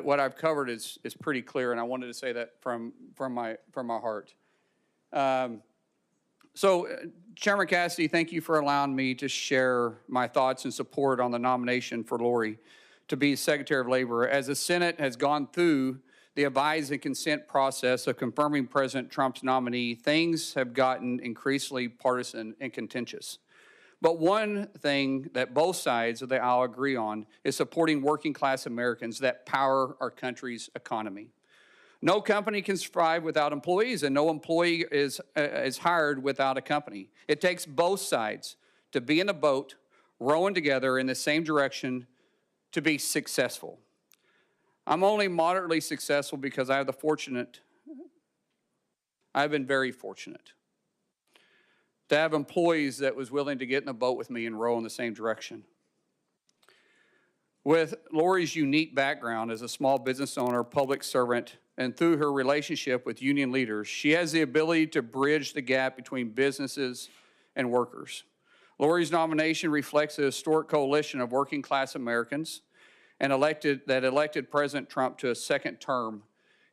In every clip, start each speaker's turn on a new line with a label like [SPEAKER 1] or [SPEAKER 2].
[SPEAKER 1] what I've covered is pretty clear, and I wanted to say that from my heart. Chairman Cassidy, thank you for allowing me to share my thoughts and support on the nomination for Lori to be Secretary of Labor. As the Senate has gone through the advise and consent process of confirming President Trump's nominee, things have gotten increasingly partisan and contentious. But one thing that both sides of the aisle agree on is supporting working class Americans that power our country's economy. No company can survive without employees, and no employee is hired without a company. It takes both sides to be in the boat, rowing together in the same direction to be successful. I'm only moderately successful because I've been very fortunate to have employees that was willing to get in the boat with me and row in the same direction. With Lori's unique background as a small business owner, public servant, and through her relationship with union leaders, she has the ability to bridge the gap between businesses and workers. Lori's nomination reflects a historic coalition of working class Americans and elected President Trump to a second term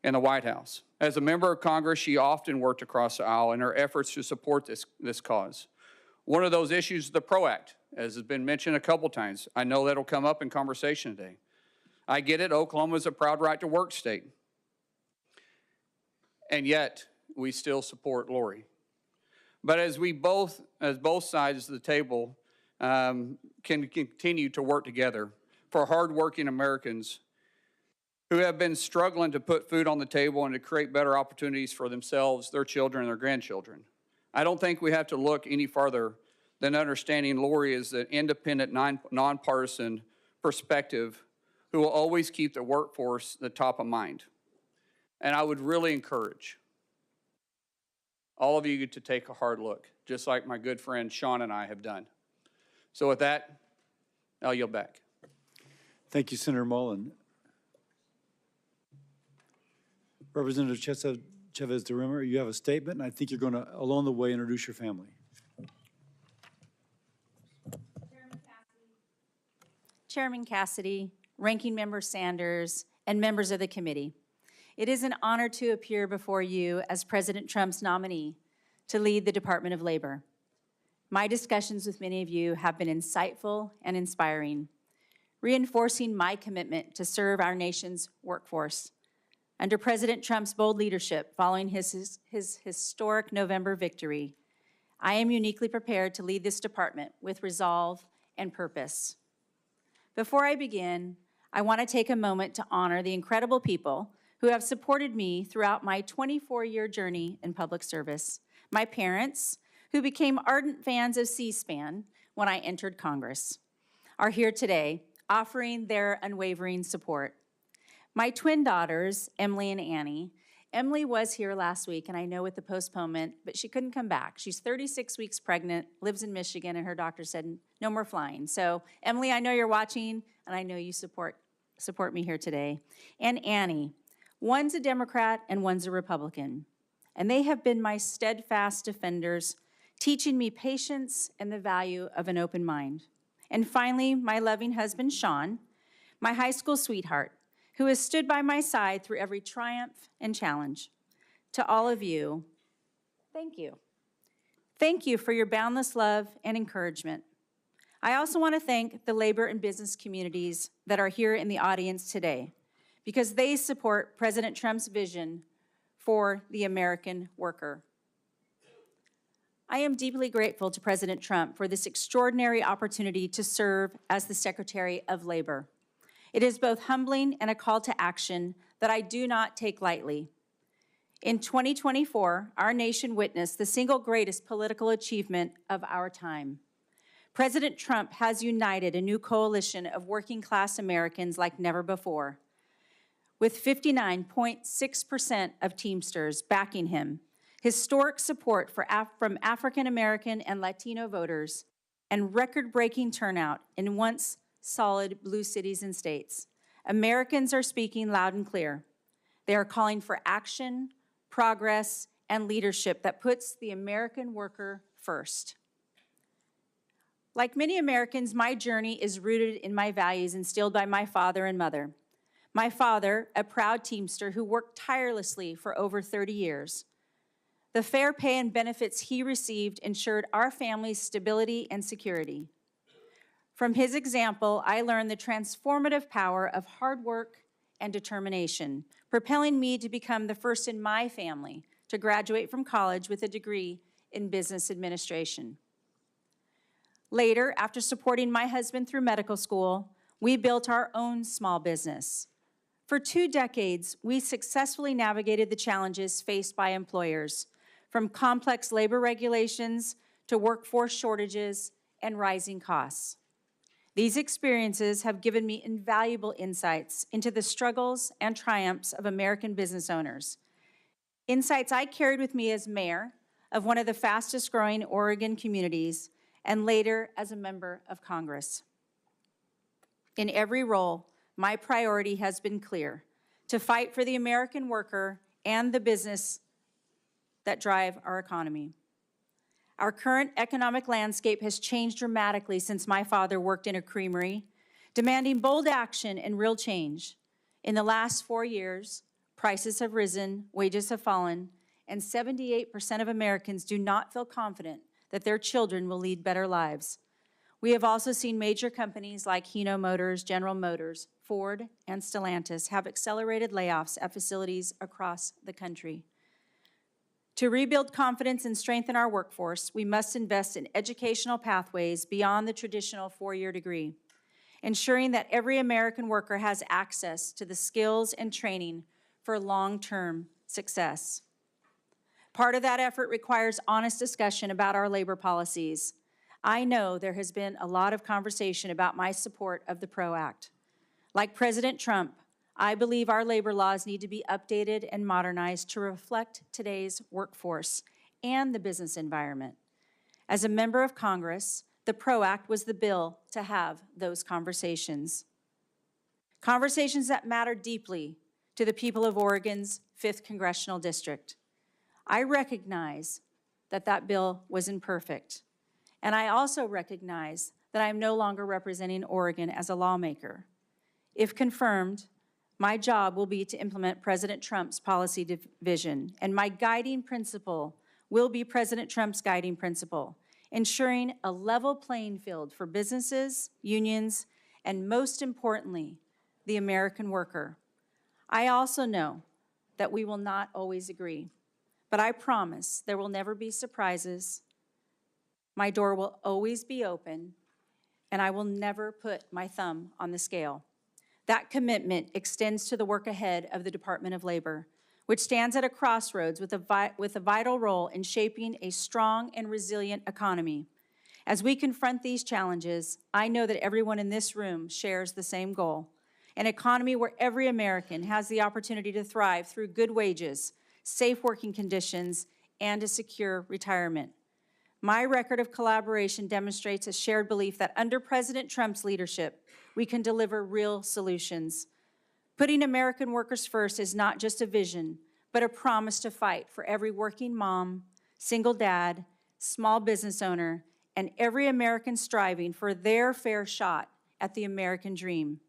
[SPEAKER 1] in the White House. As a member of Congress, she often worked across the aisle in her efforts to support this cause. One of those issues is the PRO Act, as has been mentioned a couple times. I know that'll come up in conversation today. I get it, Oklahoma is a proud right to work state. And yet, we still support Lori. But as both sides of the table can continue to work together for hardworking Americans who have been struggling to put food on the table and to create better opportunities for themselves, their children, and their grandchildren. I don't think we have to look any farther than understanding Lori is an independent, nonpartisan perspective who will always keep the workforce the top of mind. And I would really encourage all of you to take a hard look, just like my good friend Sean and I have done. So with that, I'll yield back.
[SPEAKER 2] Thank you, Senator Mullen. Representative Chavez-DeRemer, you have a statement, and I think you're going to, along the way, introduce your family.
[SPEAKER 3] Chairman Cassidy, Ranking Member Sanders, and members of the committee. It is an honor to appear before you as President Trump's nominee to lead the Department of Labor. My discussions with many of you have been insightful and inspiring, reinforcing my commitment to serve our nation's workforce. Under President Trump's bold leadership following his historic November victory, I am uniquely prepared to lead this department with resolve and purpose. Before I begin, I want to take a moment to honor the incredible people who have supported me throughout my 24-year journey in public service. My parents, who became ardent fans of C-SPAN when I entered Congress, are here today offering their unwavering support. My twin daughters, Emily and Annie. Emily was here last week, and I know with the postponement, but she couldn't come back. She's 36 weeks pregnant, lives in Michigan, and her doctor said no more flying. So, Emily, I know you're watching, and I know you support me here today. And Annie. One's a Democrat and one's a Republican, and they have been my steadfast defenders, teaching me patience and the value of an open mind. And finally, my loving husband, Sean, my high school sweetheart, who has stood by my side through every triumph and challenge. To all of you, thank you. Thank you for your boundless love and encouragement. I also want to thank the labor and business communities that are here in the audience today, because they support President Trump's vision for the American worker. I am deeply grateful to President Trump for this extraordinary opportunity to serve as the Secretary of Labor. It is both humbling and a call to action that I do not take lightly. In 2024, our nation witnessed the single greatest political achievement of our time. President Trump has united a new coalition of working class Americans like never before, with 59.6% of Teamsters backing him, historic support from African American and Latino voters, and record-breaking turnout in once solid blue cities and states. Americans are speaking loud and clear. They are calling for action, progress, and leadership that puts the American worker first. Like many Americans, my journey is rooted in my values instilled by my father and mother. My father, a proud Teamster who worked tirelessly for over 30 years. The fair pay and benefits he received ensured our family's stability and security. From his example, I learned the transformative power of hard work and determination, propelling me to become the first in my family to graduate from college with a degree in business administration. Later, after supporting my husband through medical school, we built our own small business. For 2 decades, we successfully navigated the challenges faced by employers, from complex labor regulations to workforce shortages and rising costs. These experiences have given me invaluable insights into the struggles and triumphs of American business owners. Insights I carried with me as mayor of one of the fastest growing Oregon communities and later as a member of Congress. In every role, my priority has been clear: to fight for the American worker and the business that drive our economy. Our current economic landscape has changed dramatically since my father worked in a creamery, demanding bold action and real change. In the last 4 years, prices have risen, wages have fallen, and 78% of Americans do not feel confident that their children will lead better lives. We have also seen major companies like Hino Motors, General Motors, Ford, and Stellantis have accelerated layoffs at facilities across the country. To rebuild confidence and strengthen our workforce, we must invest in educational pathways beyond the traditional 4-year degree, ensuring that every American worker has access to the skills and training for long-term success. Part of that effort requires honest discussion about our labor policies. I know there has been a lot of conversation about my support of the PRO Act. Like President Trump, I believe our labor laws need to be updated and modernized to reflect today's workforce and the business environment. As a member of Congress, the PRO Act was the bill to have those conversations. Conversations that matter deeply to the people of Oregon's 5th Congressional District. I recognize that that bill was imperfect, and I also recognize that I am no longer representing Oregon as a lawmaker. If confirmed, my job will be to implement President Trump's policy vision, and my guiding principle will be President Trump's guiding principle, ensuring a level playing field for businesses, unions, and most importantly, the American worker. I also know that we will not always agree, but I promise there will never be surprises. My door will always be open, and I will never put my thumb on the scale. That commitment extends to the work ahead of the Department of Labor, which stands at a crossroads with a vital role in shaping a strong and resilient economy. As we confront these challenges, I know that everyone in this room shares the same goal: an economy where every American has the opportunity to thrive through good wages, safe working conditions, and a secure retirement. My record of collaboration demonstrates a shared belief that under President Trump's leadership, we can deliver real solutions. Putting American workers first is not just a vision, but a promise to fight for every working mom, single dad, small business owner, and every American striving for their fair shot at the American dream.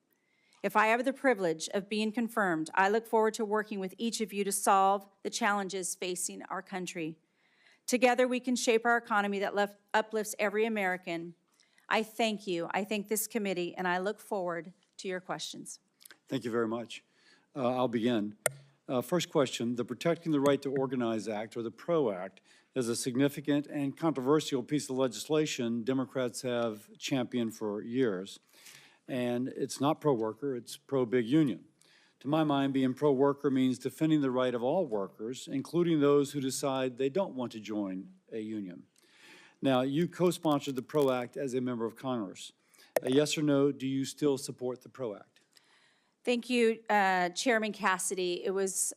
[SPEAKER 3] If I have the privilege of being confirmed, I look forward to working with each of you to solve the challenges facing our country. Together, we can shape our economy that uplifts every American. I thank you. I thank this committee, and I look forward to your questions.
[SPEAKER 2] Thank you very much. I'll begin. First question: the Protecting the Right to Organize Act, or the PRO Act, is a significant and controversial piece of legislation Democrats have championed for years. And it's not pro-worker, it's pro-big union. To my mind, being pro-worker means defending the right of all workers, including those who decide they don't want to join a union. Now, you co-sponsored the PRO Act as a member of Congress. Yes or no, do you still support the PRO Act?
[SPEAKER 3] Thank you, Chairman Cassidy. It was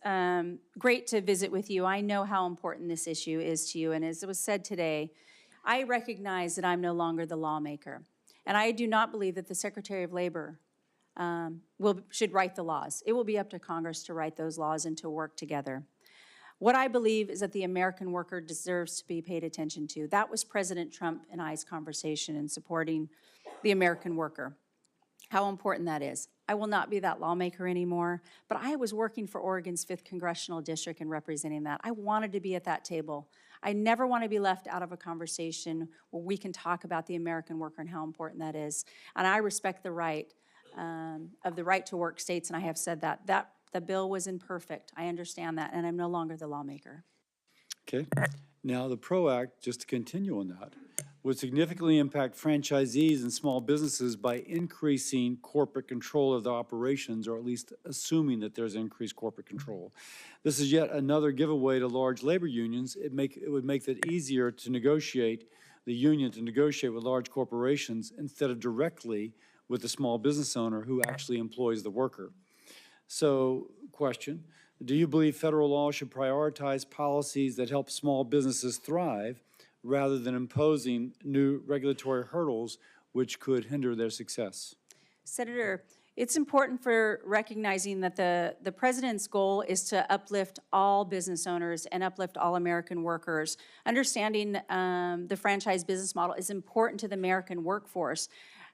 [SPEAKER 3] great to visit with you. I know how important this issue is to you, and as it was said today, I recognize that I'm no longer the lawmaker, and I do not believe that the Secretary of Labor should write the laws. It will be up to Congress to write those laws and to work together. What I believe is that the American worker deserves to be paid attention to. That was President Trump and I's conversation in supporting the American worker. how important that is. I will not be that lawmaker anymore, but I was working for Oregon's 5th Congressional District and representing that. I wanted to be at that table. I never want to be left out of a conversation where we can talk about the American worker and how important that is. And I respect the right of the right to work states, and I have said that. The bill was imperfect. I understand that, and I'm no longer the lawmaker.
[SPEAKER 2] Okay. Now, the PRO Act, just to continue on that, would significantly impact franchisees and small businesses by increasing corporate control of the operations, or at least assuming that there's increased corporate control. This is yet another giveaway to large labor unions. It would make it easier to negotiate, the union to negotiate with large corporations instead of directly with the small business owner who actually employs the worker. So, question, do you believe federal law should prioritize policies that help small businesses thrive rather than imposing new regulatory hurdles which could hinder their success?
[SPEAKER 3] Senator, it's important for recognizing that the president's goal is to uplift all business owners and uplift all American workers. Understanding the franchise business model is important to the American workforce.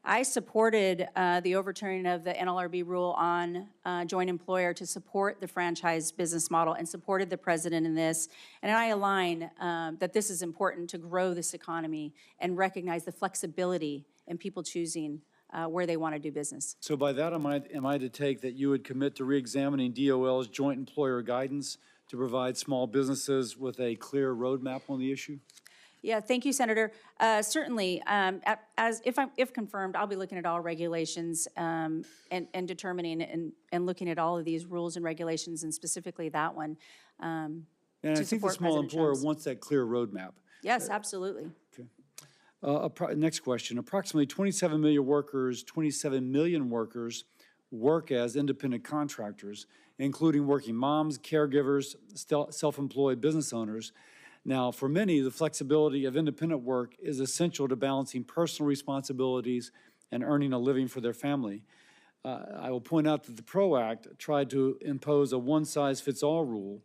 [SPEAKER 3] I supported the overturning of the NLRB rule on joint employer to support the franchise business model and supported the president in this. And I align that this is important to grow this economy and recognize the flexibility in people choosing where they want to do business.
[SPEAKER 2] So by that, am I to take that you would commit to reexamining DOL's joint employer guidance to provide small businesses with a clear roadmap on the issue?
[SPEAKER 3] Yeah, thank you, Senator. Certainly, if confirmed, I'll be looking at all regulations and determining and looking at all of these rules and regulations, and specifically that one.
[SPEAKER 2] And I think the small employer wants that clear roadmap.
[SPEAKER 3] Yes, absolutely.
[SPEAKER 2] Okay. Next question. Approximately 27 million workers work as independent contractors, including working moms, caregivers, self-employed business owners. Now, for many, the flexibility of independent work is essential to balancing personal responsibilities and earning a living for their family. I will point out that the PRO Act tried to impose a one-size-fits-all rule,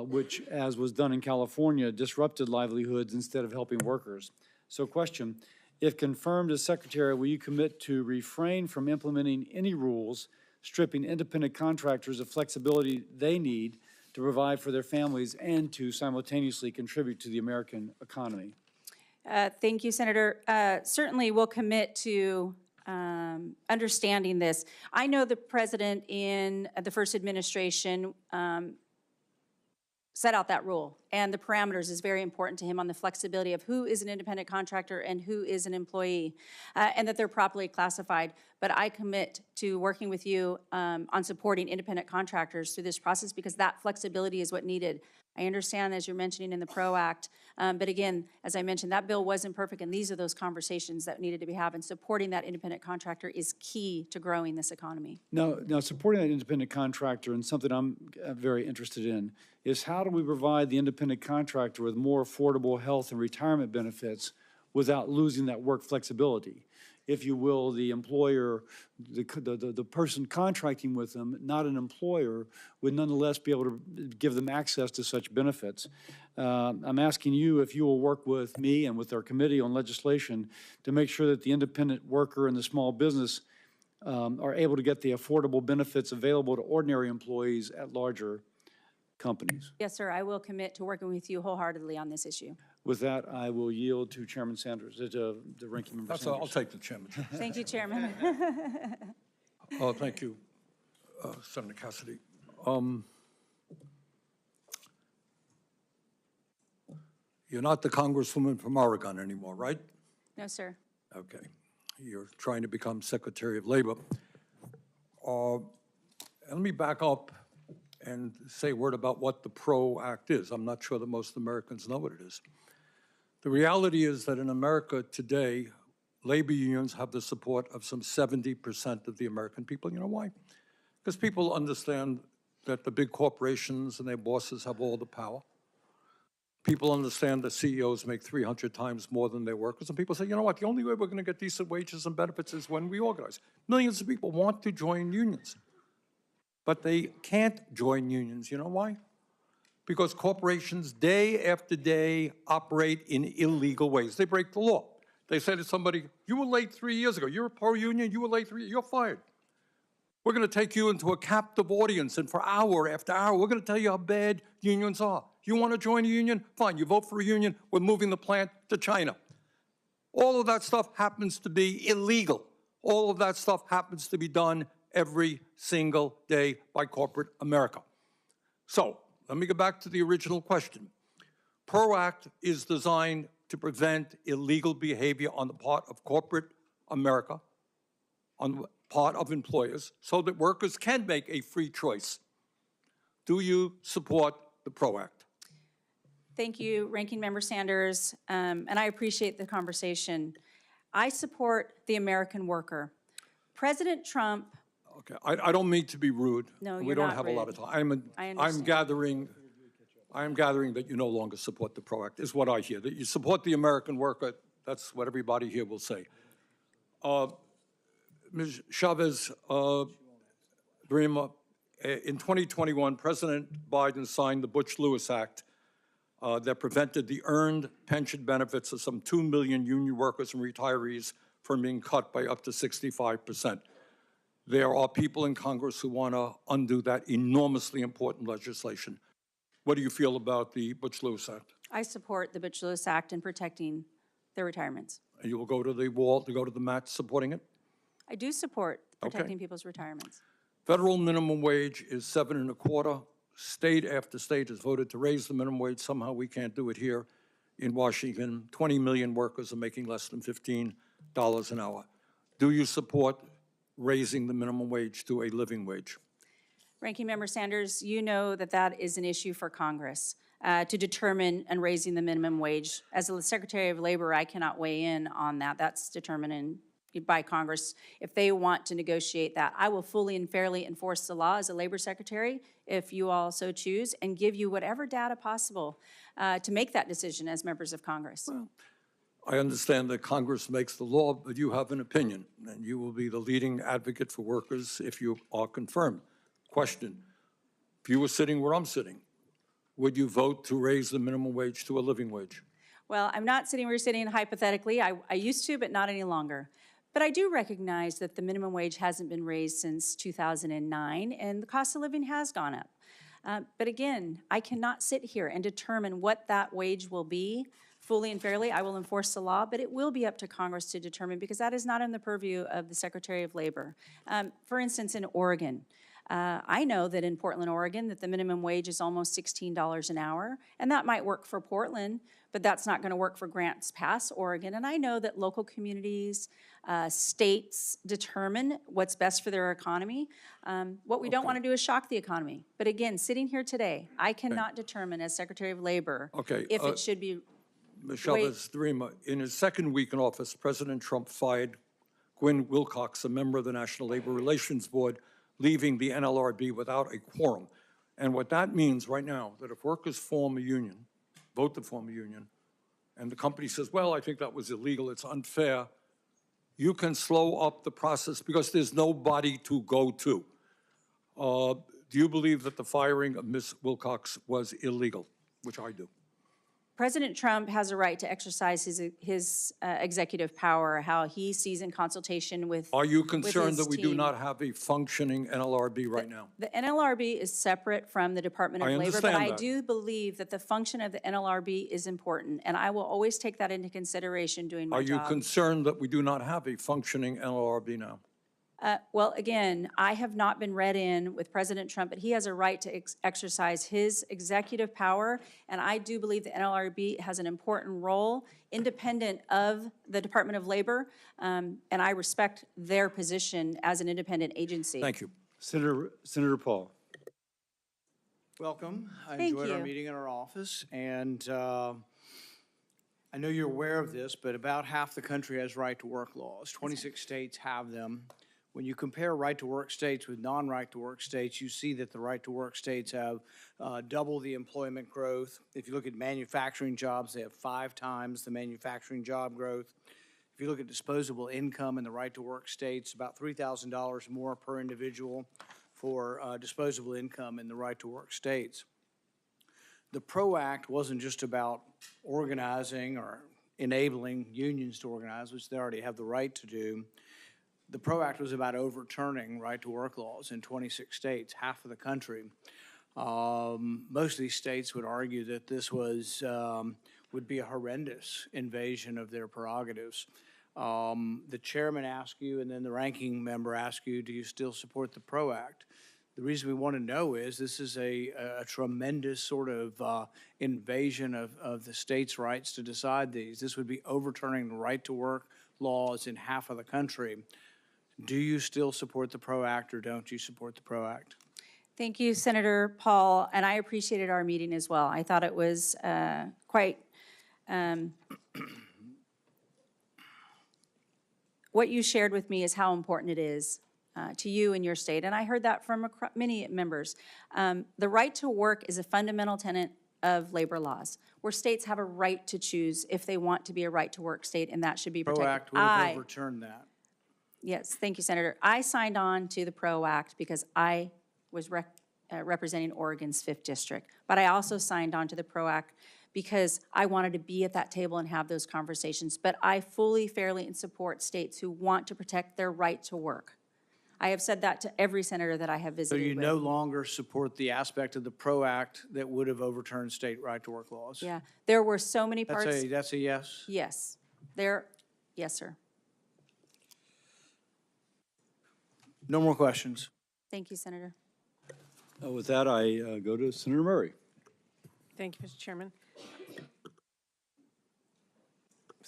[SPEAKER 2] which, as was done in California, disrupted livelihoods instead of helping workers. So question, if confirmed as Secretary, will you commit to refrain from implementing any rules stripping independent contractors of flexibility they need to provide for their families and to simultaneously contribute to the American economy?
[SPEAKER 3] Thank you, Senator. Certainly, we'll commit to understanding this. I know the president in the first administration set out that rule, and the parameters is very important to him on the flexibility of who is an independent contractor and who is an employee, and that they're properly classified. But I commit to working with you on supporting independent contractors through this process, because that flexibility is what needed. I understand, as you're mentioning in the PRO Act, but again, as I mentioned, that bill wasn't perfect, and these are those conversations that needed to be had, and supporting that independent contractor is key to growing this economy.
[SPEAKER 2] Now, supporting that independent contractor, and something I'm very interested in, is how do we provide the independent contractor with more affordable health and retirement benefits without losing that work flexibility? If you will, the employer, the person contracting with them, not an employer, would nonetheless be able to give them access to such benefits. I'm asking you if you will work with me and with our committee on legislation to make sure that the independent worker and the small business are able to get the affordable benefits available to ordinary employees at larger companies.
[SPEAKER 3] Yes, sir. I will commit to working with you wholeheartedly on this issue.
[SPEAKER 2] With that, I will yield to Chairman Sanders, the ranking member Sanders.
[SPEAKER 4] I'll take the chairmanship.
[SPEAKER 3] Thank you, Chairman.
[SPEAKER 4] Oh, thank you, Senator Cassidy. You're not the Congresswoman from Oregon anymore, right?
[SPEAKER 3] No, sir.
[SPEAKER 4] Okay. You're trying to become Secretary of Labor. Let me back up and say a word about what the PRO Act is. I'm not sure that most Americans know what it is. The reality is that in America today, labor unions have the support of some 70% of the American people. You know why? Because people understand that the big corporations and their bosses have all the power. People understand that CEOs make 300 times more than their workers. And people say, you know what, the only way we're going to get decent wages and benefits is when we organize. Millions of people want to join unions, but they can't join unions. You know why? Because corporations day after day operate in illegal ways. They break the law. They say to somebody, you were late 3 years ago. You're a pro-union, you were late 3 years, you're fired. We're going to take you into a captive audience, and for hour after hour, we're going to tell you how bad unions are. You want to join a union? Fine, you vote for a union, we're moving the plant to China. All of that stuff happens to be illegal. All of that stuff happens to be done every single day by corporate America. So, let me go back to the original question. PRO Act is designed to prevent illegal behavior on the part of corporate America, on the part of employers, so that workers can make a free choice. Do you support the PRO Act?
[SPEAKER 3] Thank you, Ranking Member Sanders, and I appreciate the conversation. I support the American worker. President Trump.
[SPEAKER 4] Okay, I don't mean to be rude.
[SPEAKER 3] No,
[SPEAKER 4] We
[SPEAKER 3] you're
[SPEAKER 4] don't
[SPEAKER 3] not
[SPEAKER 4] have a lot of
[SPEAKER 3] rude.
[SPEAKER 4] time.
[SPEAKER 3] I
[SPEAKER 4] I'm
[SPEAKER 3] understand.
[SPEAKER 4] gathering that you no longer support the PRO Act, is what I hear. That you support the American worker, that's what everybody here will say. Ms. Chavez-DeRemer, in 2021, President Biden signed the Butch-Lewis Act that prevented the earned pension benefits of some 2 million union workers and retirees from being cut by up to 65%. There are people in Congress who want to undo that enormously important legislation. What do you feel about the Butch-Lewis Act?
[SPEAKER 3] I support the Butch-Lewis Act in protecting their retirements.
[SPEAKER 4] And you will go to the wall, to go to the mat supporting it?
[SPEAKER 3] I do support
[SPEAKER 4] Okay.
[SPEAKER 3] protecting people's retirements.
[SPEAKER 4] Federal minimum wage is 7.25. State after state has voted to raise the minimum wage. Somehow we can't do it here in Washington. 20 million workers are making less than $15 an hour. Do you support raising the minimum wage to a living wage?
[SPEAKER 3] Ranking Member Sanders, you know that that is an issue for Congress to determine and raising the minimum wage. As the Secretary of Labor, I cannot weigh in on that. That's determined by Congress. If they want to negotiate that, I will fully and fairly enforce the law as a Labor Secretary, if you all so choose, and give you whatever data possible to make that decision as members of Congress.
[SPEAKER 4] Well, I understand that Congress makes the law, but you have an opinion, and you will be the leading advocate for workers if you are confirmed. Question, if you were sitting where I'm sitting, would you vote to raise the minimum wage to a living wage?
[SPEAKER 3] Well, I'm not sitting where you're sitting hypothetically. I used to, but not any longer. But I do recognize that the minimum wage hasn't been raised since 2009, and the cost of living has gone up. But again, I cannot sit here and determine what that wage will be fully and fairly. I will enforce the law, but it will be up to Congress to determine, because that is not in the purview of the Secretary of Labor. For instance, in Oregon, I know that in Portland, Oregon, that the minimum wage is almost $16 an hour, and that might work for Portland, but that's not going to work for Grants Pass, Oregon. And I know that local communities, states determine what's best for their economy. What we don't want to do is shock the economy. But again, sitting here today, I cannot determine as Secretary of Labor if it should be.
[SPEAKER 4] Ms. Chavez-DeRemer, in his second week in office, President Trump fired Gwynne Wilcox, a member of the National Labor Relations Board, leaving the NLRB without a quorum. And what that means right now, that if workers form a union, vote to form a union, and the company says, well, I think that was illegal, it's unfair, you can slow up the process because there's nobody to go to. Do you believe that the firing of Ms. Wilcox was illegal, which I do?
[SPEAKER 3] President Trump has a right to exercise his executive power, how he sees in consultation with.
[SPEAKER 4] Are you concerned that we do
[SPEAKER 3] team.
[SPEAKER 4] not have a functioning NLRB right now?
[SPEAKER 3] The NLRB is separate from the Department of
[SPEAKER 4] I
[SPEAKER 3] Labor, but
[SPEAKER 4] understand
[SPEAKER 3] I
[SPEAKER 4] that.
[SPEAKER 3] do believe that the function of the NLRB is important, and I will always take that into consideration doing my
[SPEAKER 4] Are you
[SPEAKER 3] job.
[SPEAKER 4] concerned that we do not have a functioning NLRB now?
[SPEAKER 3] Well, again, I have not been read in with President Trump, but he has a right to exercise his executive power, and I do believe the NLRB has an important role, independent of the Department of Labor, and I respect their position as an independent agency.
[SPEAKER 4] Thank you.
[SPEAKER 2] Senator Paul.
[SPEAKER 5] Welcome. I
[SPEAKER 3] Thank
[SPEAKER 5] enjoyed our
[SPEAKER 3] you.
[SPEAKER 5] meeting in our office, and I know you're aware of this, but about half the country has right-to-work laws. 26 states have them. When you compare right-to-work states with non-right-to-work states, you see that the right-to-work states have double the employment growth. If you look at manufacturing jobs, they have 5 times the manufacturing job growth. If you look at disposable income in the right-to-work states, about $3,000 more per individual for disposable income in the right-to-work states. The PRO Act wasn't just about organizing or enabling unions to organize, which they already have the right to do. The PRO Act was about overturning right-to-work laws in 26 states, half of the country. Most of these states would argue that this was, would be a horrendous invasion of their prerogatives. The chairman asked you, and then the ranking member asked you, do you still support the PRO Act? The reason we want to know is this is a tremendous sort of invasion of the state's rights to decide these. This would be overturning the right-to-work laws in half of the country. Do you still support the PRO Act, or don't you support the PRO Act?
[SPEAKER 3] Thank you, Senator Paul, and I appreciated our meeting as well. I thought it was quite, what you shared with me is how important it is to you and your state, and I heard that from many members. The right to work is a fundamental tenet of labor laws, where states have a right to choose if they want to be a right-to-work state, and that should be protected.
[SPEAKER 5] PRO Act would have overturned that.
[SPEAKER 3] Yes, thank you, Senator. I signed on to the PRO Act because I was representing Oregon's 5th District, but I also signed on to the PRO Act because I wanted to be at that table and have those conversations. But I fully, fairly, and support states who want to protect their right to work. I have said that to every senator that I have
[SPEAKER 5] So
[SPEAKER 3] visited
[SPEAKER 5] you
[SPEAKER 3] with.
[SPEAKER 5] no longer support the aspect of the PRO Act that would have overturned state right-to-work laws?
[SPEAKER 3] Yeah, there were so many parts.
[SPEAKER 5] That's a yes?
[SPEAKER 3] Yes, yes, sir.
[SPEAKER 5] No more questions.
[SPEAKER 3] Thank you, Senator.
[SPEAKER 2] With that, I go to Senator Murray.
[SPEAKER 6] Thank you, Mr. Chairman.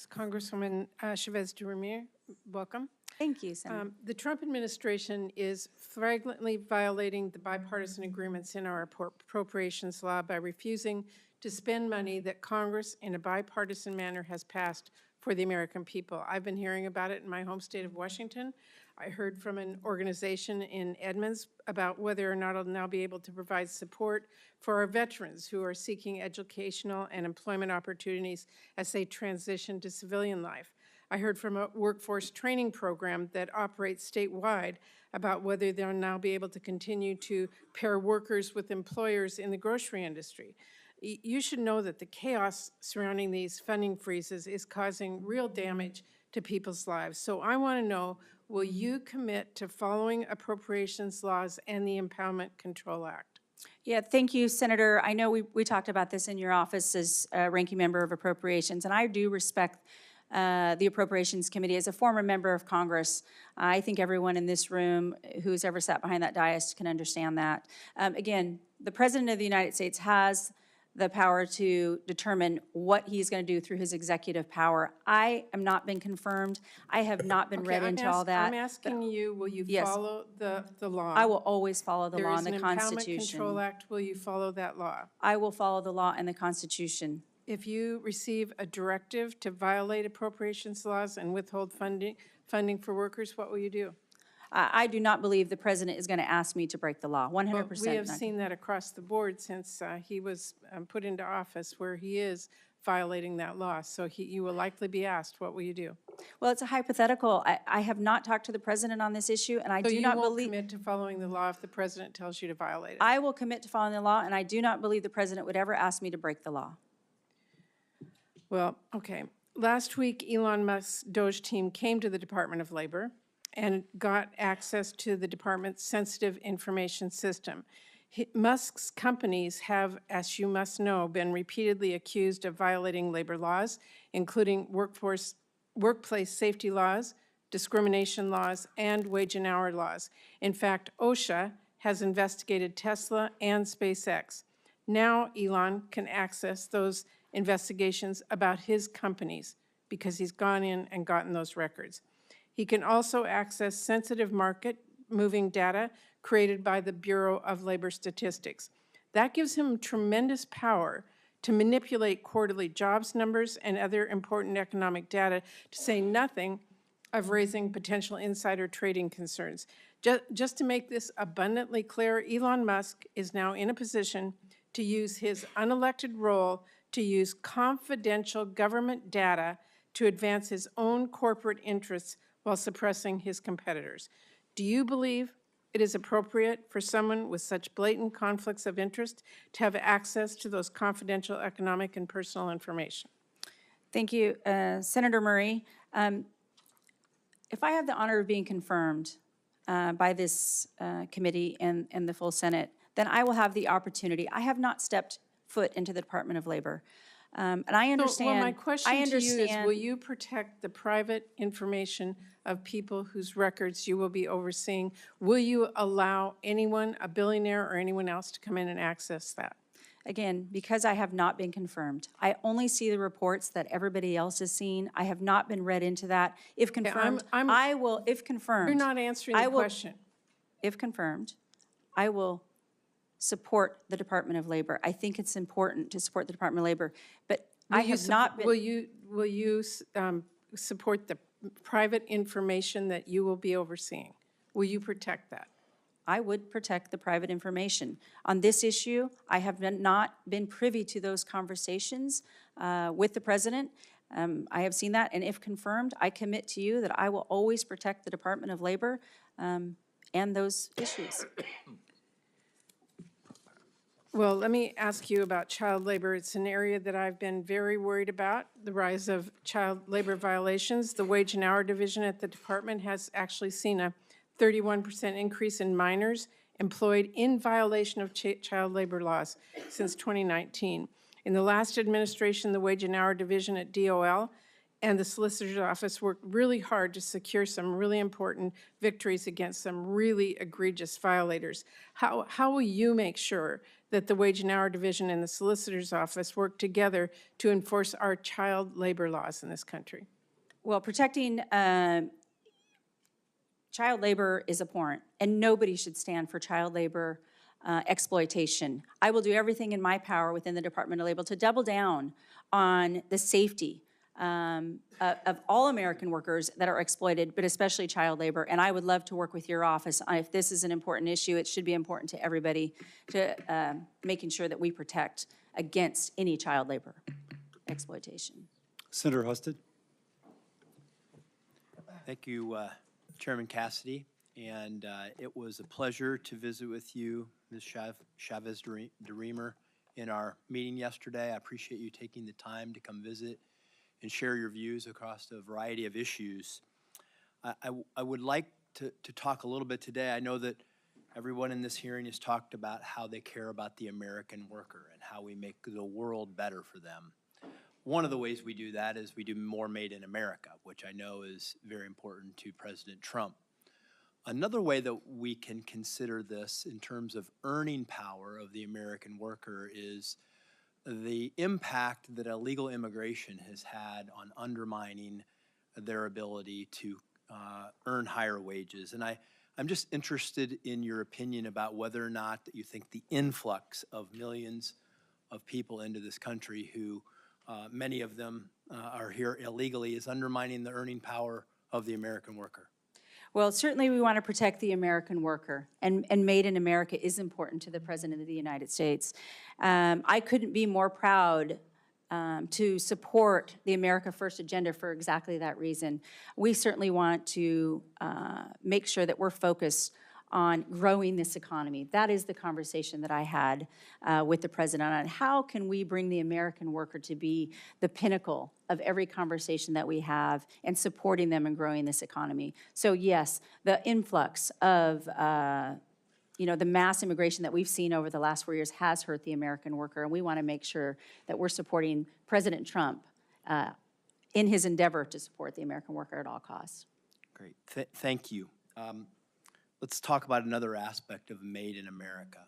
[SPEAKER 6] Congresswoman Chavez-DeRemer, welcome.
[SPEAKER 3] Thank you, Senator.
[SPEAKER 6] The Trump administration is flagrantly violating the bipartisan agreements in our appropriations law by refusing to spend money that Congress in a bipartisan manner has passed for the American people. I've been hearing about it in my home state of Washington. I heard from an organization in Edmonds about whether or not it'll now be able to provide support for our veterans who are seeking educational and employment opportunities as they transition to civilian life. I heard from a workforce training program that operates statewide about whether they'll now be able to continue to pair workers with employers in the grocery industry. You should know that the chaos surrounding these funding freezes is causing real damage to people's lives. So I want to know, will you commit to following appropriations laws and the Impoundment Control Act?
[SPEAKER 3] Yeah, thank you, Senator. I know we talked about this in your office as ranking member of Appropriations, and I do respect the Appropriations Committee. As a former member of Congress, I think everyone in this room who's ever sat behind that dais can understand that. Again, the President of the United States has the power to determine what he's going to do through his executive power. I am not been confirmed. I have not been read into all that.
[SPEAKER 6] I'm asking you, will you
[SPEAKER 3] Yes.
[SPEAKER 6] follow the law?
[SPEAKER 3] I will always follow the law and the
[SPEAKER 6] There is an Impoundment
[SPEAKER 3] Constitution.
[SPEAKER 6] Control Act. Will you follow that law?
[SPEAKER 3] I will follow the law and the Constitution.
[SPEAKER 6] If you receive a directive to violate appropriations laws and withhold funding for workers, what will you do?
[SPEAKER 3] I do not believe the President is going to ask me to break the law, 100%.
[SPEAKER 6] We have seen that across the board since he was put into office, where he is violating that law. So you will likely be asked, what will you do?
[SPEAKER 3] Well, it's a hypothetical. I have not talked to the President on this issue, and I
[SPEAKER 6] So
[SPEAKER 3] do
[SPEAKER 6] you
[SPEAKER 3] not
[SPEAKER 6] won't
[SPEAKER 3] believe.
[SPEAKER 6] commit to following the law if the President tells you to violate it?
[SPEAKER 3] I will commit to following the law, and I do not believe the President would ever ask me to break the law.
[SPEAKER 6] Well, okay. Last week, Elon Musk's Doge team came to the Department of Labor and got access to the department's sensitive information system. Musk's companies have, as you must know, been repeatedly accused of violating labor laws, including workplace safety laws, discrimination laws, and wage and hour laws. In fact, OSHA has investigated Tesla and SpaceX. Now Elon can access those investigations about his companies because he's gone in and gotten those records. He can also access sensitive market-moving data created by the Bureau of Labor Statistics. That gives him tremendous power to manipulate quarterly jobs numbers and other important economic data, to say nothing of raising potential insider trading concerns. Just to make this abundantly clear, Elon Musk is now in a position to use his unelected role to use confidential government data to advance his own corporate interests while suppressing his competitors. Do you believe it is appropriate for someone with such blatant conflicts of interest to have access to those confidential economic and personal information?
[SPEAKER 3] Thank you, Senator Murray. If I have the honor of being confirmed by this committee and the full Senate, then I will have the opportunity. I have not stepped foot into the Department of Labor. And I understand.
[SPEAKER 6] Well, my question to you is, will you protect the private information of people whose records you will be overseeing? Will you allow anyone, a billionaire or anyone else, to come in and access that?
[SPEAKER 3] Again, because I have not been confirmed. I only see the reports that everybody else has seen. I have not been read into that. If confirmed, I will, if confirmed.
[SPEAKER 6] You're not answering the question.
[SPEAKER 3] If confirmed, I will support the Department of Labor. I think it's important to support the Department of Labor, but I have not been.
[SPEAKER 6] Will you support the private information that you will be overseeing? Will you protect that?
[SPEAKER 3] I would protect the private information. On this issue, I have not been privy to those conversations with the president. I have seen that, and if confirmed, I commit to you that I will always protect the Department of Labor and those issues.
[SPEAKER 6] Well, let me ask you about child labor. It's an area that I've been very worried about, the rise of child labor violations. The Wage and Hour Division at the department has actually seen a 31% increase in minors employed in violation of child labor laws since 2019. In the last administration, the Wage and Hour Division at DOL and the Solicitor's Office worked really hard to secure some really important victories against some really egregious violators. How will you make sure that the Wage and Hour Division and the Solicitor's Office work together to enforce our child labor laws in this country?
[SPEAKER 3] Well, protecting child labor is abhorrent, and nobody should stand for child labor exploitation. I will do everything in my power within the Department of Labor to double down on the safety of all American workers that are exploited, but especially child labor. And I would love to work with your office. If this is an important issue, it should be important to everybody to making sure that we protect against any child labor exploitation.
[SPEAKER 2] Senator Husted.
[SPEAKER 7] Thank you, Chairman Cassidy. And it was a pleasure to visit with you, Ms. Chavez-DeRemer, in our meeting yesterday. I appreciate you taking the time to come visit and share your views across a variety of issues. I would like to talk a little bit today. I know that everyone in this hearing has talked about how they care about the American worker and how we make the world better for them. One of the ways we do that is we do more Made in America, which I know is very important to President Trump. Another way that we can consider this in terms of earning power of the American worker is the impact that illegal immigration has had on undermining their ability to earn higher wages. And I'm just interested in your opinion about whether or not that you think the influx of millions of people into this country who many of them are here illegally is undermining the earning power of the American worker.
[SPEAKER 3] Well, certainly we want to protect the American worker, and Made in America is important to the President of the United States. I couldn't be more proud to support the America First agenda for exactly that reason. We certainly want to make sure that we're focused on growing this economy. That is the conversation that I had with the President on how can we bring the American worker to be the pinnacle of every conversation that we have and supporting them and growing this economy. So yes, the influx of the mass immigration that we've seen over the last 4 years has hurt the American worker, and we want to make sure that we're supporting President Trump in his endeavor to support the American worker at all costs.
[SPEAKER 7] Great, thank you. Let's talk about another aspect of Made in America.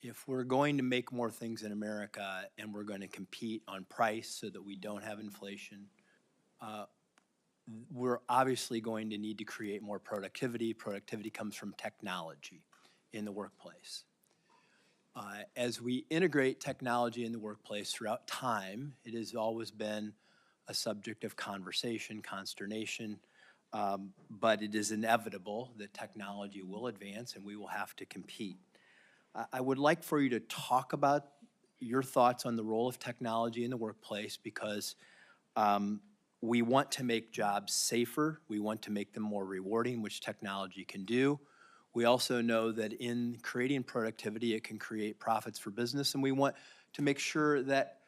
[SPEAKER 7] If we're going to make more things in America and we're going to compete on price so that we don't have inflation, we're obviously going to need to create more productivity. Productivity comes from technology in the workplace. As we integrate technology in the workplace throughout time, it has always been a subject of conversation, consternation, but it is inevitable that technology will advance and we will have to compete. I would like for you to talk about your thoughts on the role of technology in the workplace, because we want to make jobs safer. We want to make them more rewarding, which technology can do. We also know that in creating productivity, it can create profits for business, and we want to make sure that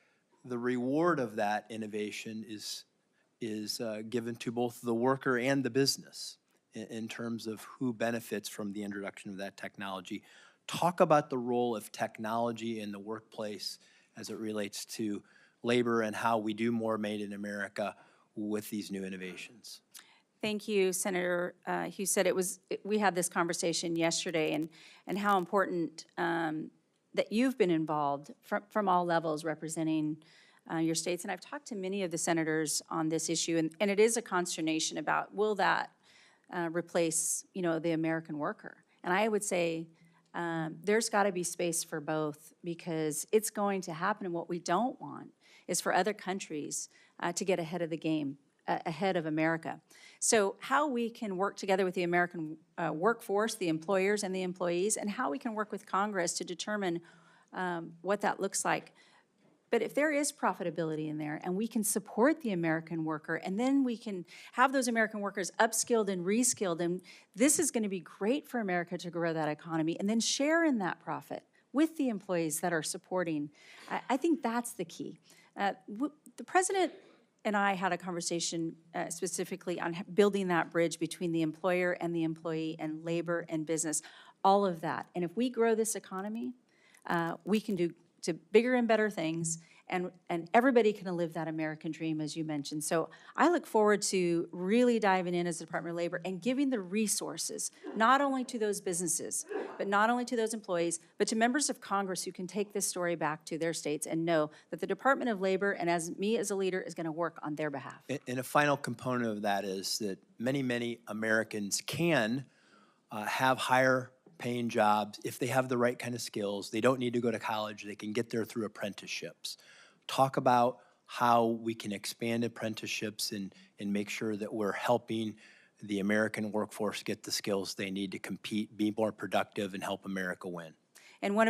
[SPEAKER 7] the reward of that innovation is given to both the worker and the business in terms of who benefits from the introduction of that technology. Talk about the role of technology in the workplace as it relates to labor and how we do more made in America with these new innovations.
[SPEAKER 3] Thank you, Senator Husted. We had this conversation yesterday, and how important that you've been involved from all levels representing your states. And I've talked to many of the senators on this issue, and it is a consternation about, will that replace, the American worker? And I would say there's got to be space for both, because it's going to happen. And what we don't want is for other countries to get ahead of the game, ahead of America. So how we can work together with the American workforce, the employers and the employees, and how we can work with Congress to determine what that looks like. But if there is profitability in there, and we can support the American worker, and then we can have those American workers upskilled and reskilled, and this is going to be great for America to grow that economy, and then share in that profit with the employees that are supporting. I think that's the key. The president and I had a conversation specifically on building that bridge between the employer and the employee, and labor and business, all of that. And if we grow this economy, we can do to bigger and better things, and everybody can live that American dream, as you mentioned. So I look forward to really diving in as the Department of Labor and giving the resources, not only to those businesses, but not only to those employees, but to members of Congress who can take this story back to their states and know that the Department of Labor, and as me as a leader, is going to work on their behalf.
[SPEAKER 7] And a final component of that is that many, many Americans can have higher paying jobs if they have the right kind of skills. They don't need to go to college. They can get there through apprenticeships. Talk about how we can expand apprenticeships and make sure that we're helping the American workforce get the skills they need to compete, be more productive, and help America win.
[SPEAKER 3] And one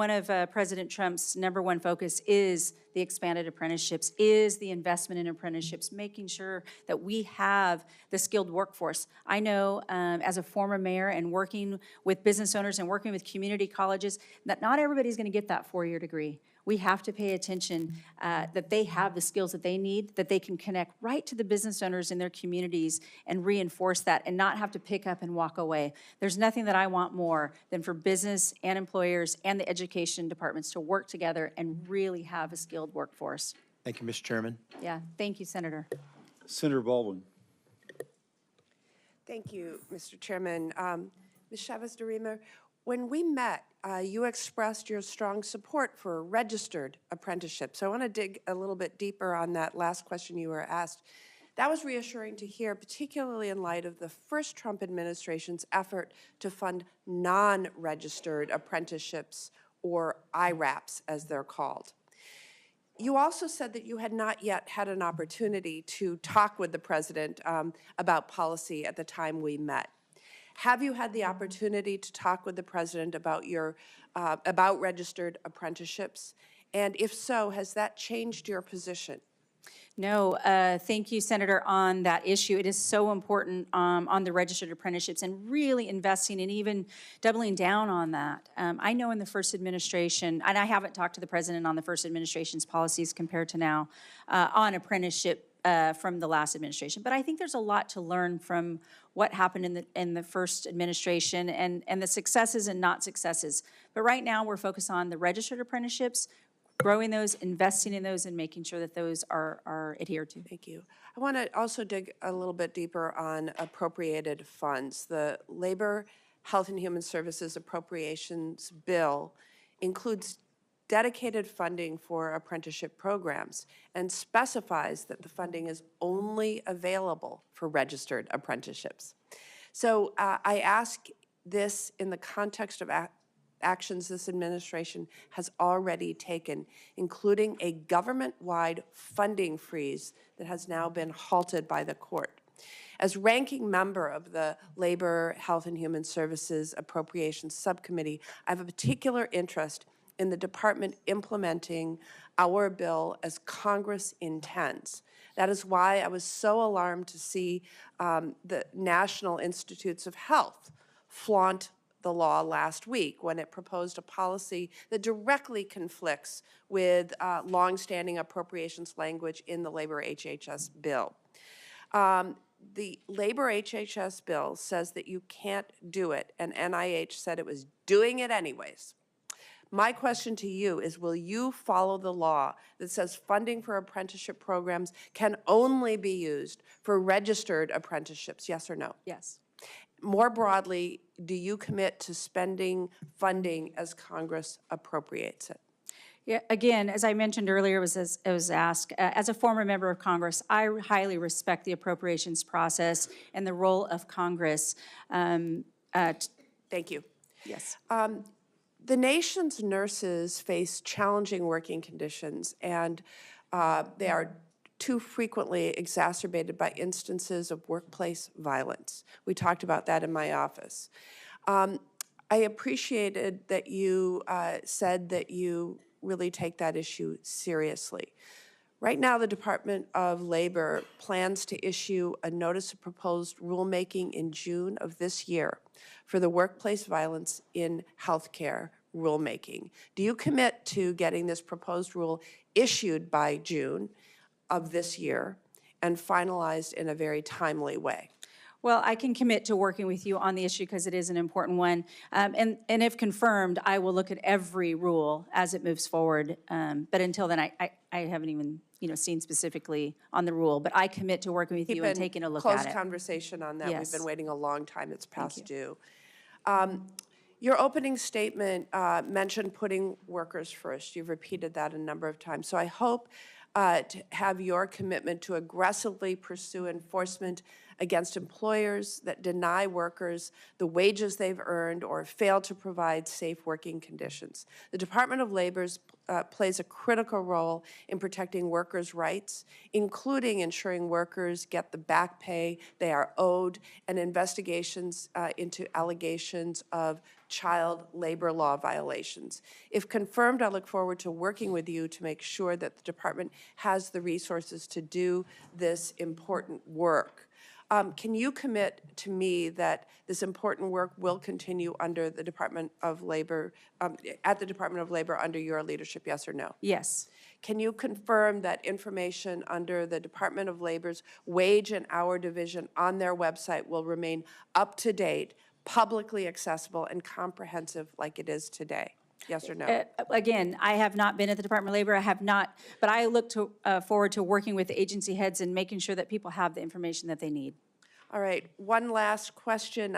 [SPEAKER 3] of President Trump's #1 focus is the expanded apprenticeships, is the investment in apprenticeships, making sure that we have the skilled workforce. I know as a former mayor and working with business owners and working with community colleges, that not everybody's going to get that 4-year degree. We have to pay attention that they have the skills that they need, that they can connect right to the business owners in their communities and reinforce that, and not have to pick up and walk away. There's nothing that I want more than for business and employers and the education departments to work together and really have a skilled workforce.
[SPEAKER 7] Thank you, Mr. Chairman.
[SPEAKER 3] Yeah, thank you, Senator.
[SPEAKER 2] Senator Baldwin.
[SPEAKER 8] Thank you, Mr. Chairman. Ms. Chavez-DeRemer, when we met, you expressed your strong support for registered apprenticeships. So I want to dig a little bit deeper on that last question you were asked. That was reassuring to hear, particularly in light of the first Trump administration's effort to fund non-registered apprenticeships, or IRAPs, as they're called. You also said that you had not yet had an opportunity to talk with the president about policy at the time we met. Have you had the opportunity to talk with the president about about registered apprenticeships? And if so, has that changed your position?
[SPEAKER 3] No, thank you, Senator, on that issue. It is so important on the registered apprenticeships, and really investing and even doubling down on that. I know in the first administration, and I haven't talked to the president on the first administration's policies compared to now on apprenticeship from the last administration, but I think there's a lot to learn from what happened in the first administration, and the successes and not successes. But right now we're focused on the registered apprenticeships, growing those, investing in those, and making sure that those are adhered to.
[SPEAKER 8] Thank you. I want to also dig a little bit deeper on appropriated funds. The Labor, Health and Human Services Appropriations Bill includes dedicated funding for apprenticeship programs and specifies that the funding is only available for registered apprenticeships. So I ask this in the context of actions this administration has already taken, including a government-wide funding freeze that has now been halted by the court. As ranking member of the Labor, Health and Human Services Appropriations Subcommittee, I have a particular interest in the department implementing our bill as Congress intends. That is why I was so alarmed to see the National Institutes of Health flaunt the law last week when it proposed a policy that directly conflicts with longstanding appropriations language in the labor HHS bill. The labor HHS bill says that you can't do it, and NIH said it was doing it anyways. My question to you is, will you follow the law that says funding for apprenticeship programs can only be used for registered apprenticeships, yes or no?
[SPEAKER 3] Yes.
[SPEAKER 8] More broadly, do you commit to spending funding as Congress appropriates it?
[SPEAKER 3] Yeah, again, as I mentioned earlier, it was asked, as a former member of Congress, I highly respect the appropriations process and the role of Congress.
[SPEAKER 8] Thank you.
[SPEAKER 3] Yes.
[SPEAKER 8] The nation's nurses face challenging working conditions, and they are too frequently exacerbated by instances of workplace violence. We talked about that in my office. I appreciated that you said that you really take that issue seriously. Right now, the Department of Labor plans to issue a notice of proposed rulemaking in June of this year for the workplace violence in healthcare rulemaking. Do you commit to getting this proposed rule issued by June of this year and finalized in a very timely way?
[SPEAKER 3] Well, I can commit to working with you on the issue because it is an important one. And if confirmed, I will look at every rule as it moves forward. But until then, I haven't even seen specifically on the rule. But I commit to working with you and taking a look at it.
[SPEAKER 8] Close conversation on that.
[SPEAKER 3] Yes.
[SPEAKER 8] We've been waiting a long time. It's past due. Your opening statement mentioned putting workers first. You've repeated that a number of times. So I hope to have your commitment to aggressively pursue enforcement against employers that deny workers the wages they've earned or fail to provide safe working conditions. The Department of Labor plays a critical role in protecting workers' rights, including ensuring workers get the back pay they are owed, and investigations into allegations of child labor law violations. If confirmed, I look forward to working with you to make sure that the department has the resources to do this important work. Can you commit to me that this important work will continue under the Department of Labor, at the Department of Labor under your leadership, yes or no?
[SPEAKER 3] Yes.
[SPEAKER 8] Can you confirm that information under the Department of Labor's Wage and Hour Division on their website will remain up to date, publicly accessible, and comprehensive like it is today? Yes or no?
[SPEAKER 3] Again, I have not been at the Department of Labor. I have not, but I look forward to working with the agency heads and making sure that people have the information that they need.
[SPEAKER 8] All right, one last question.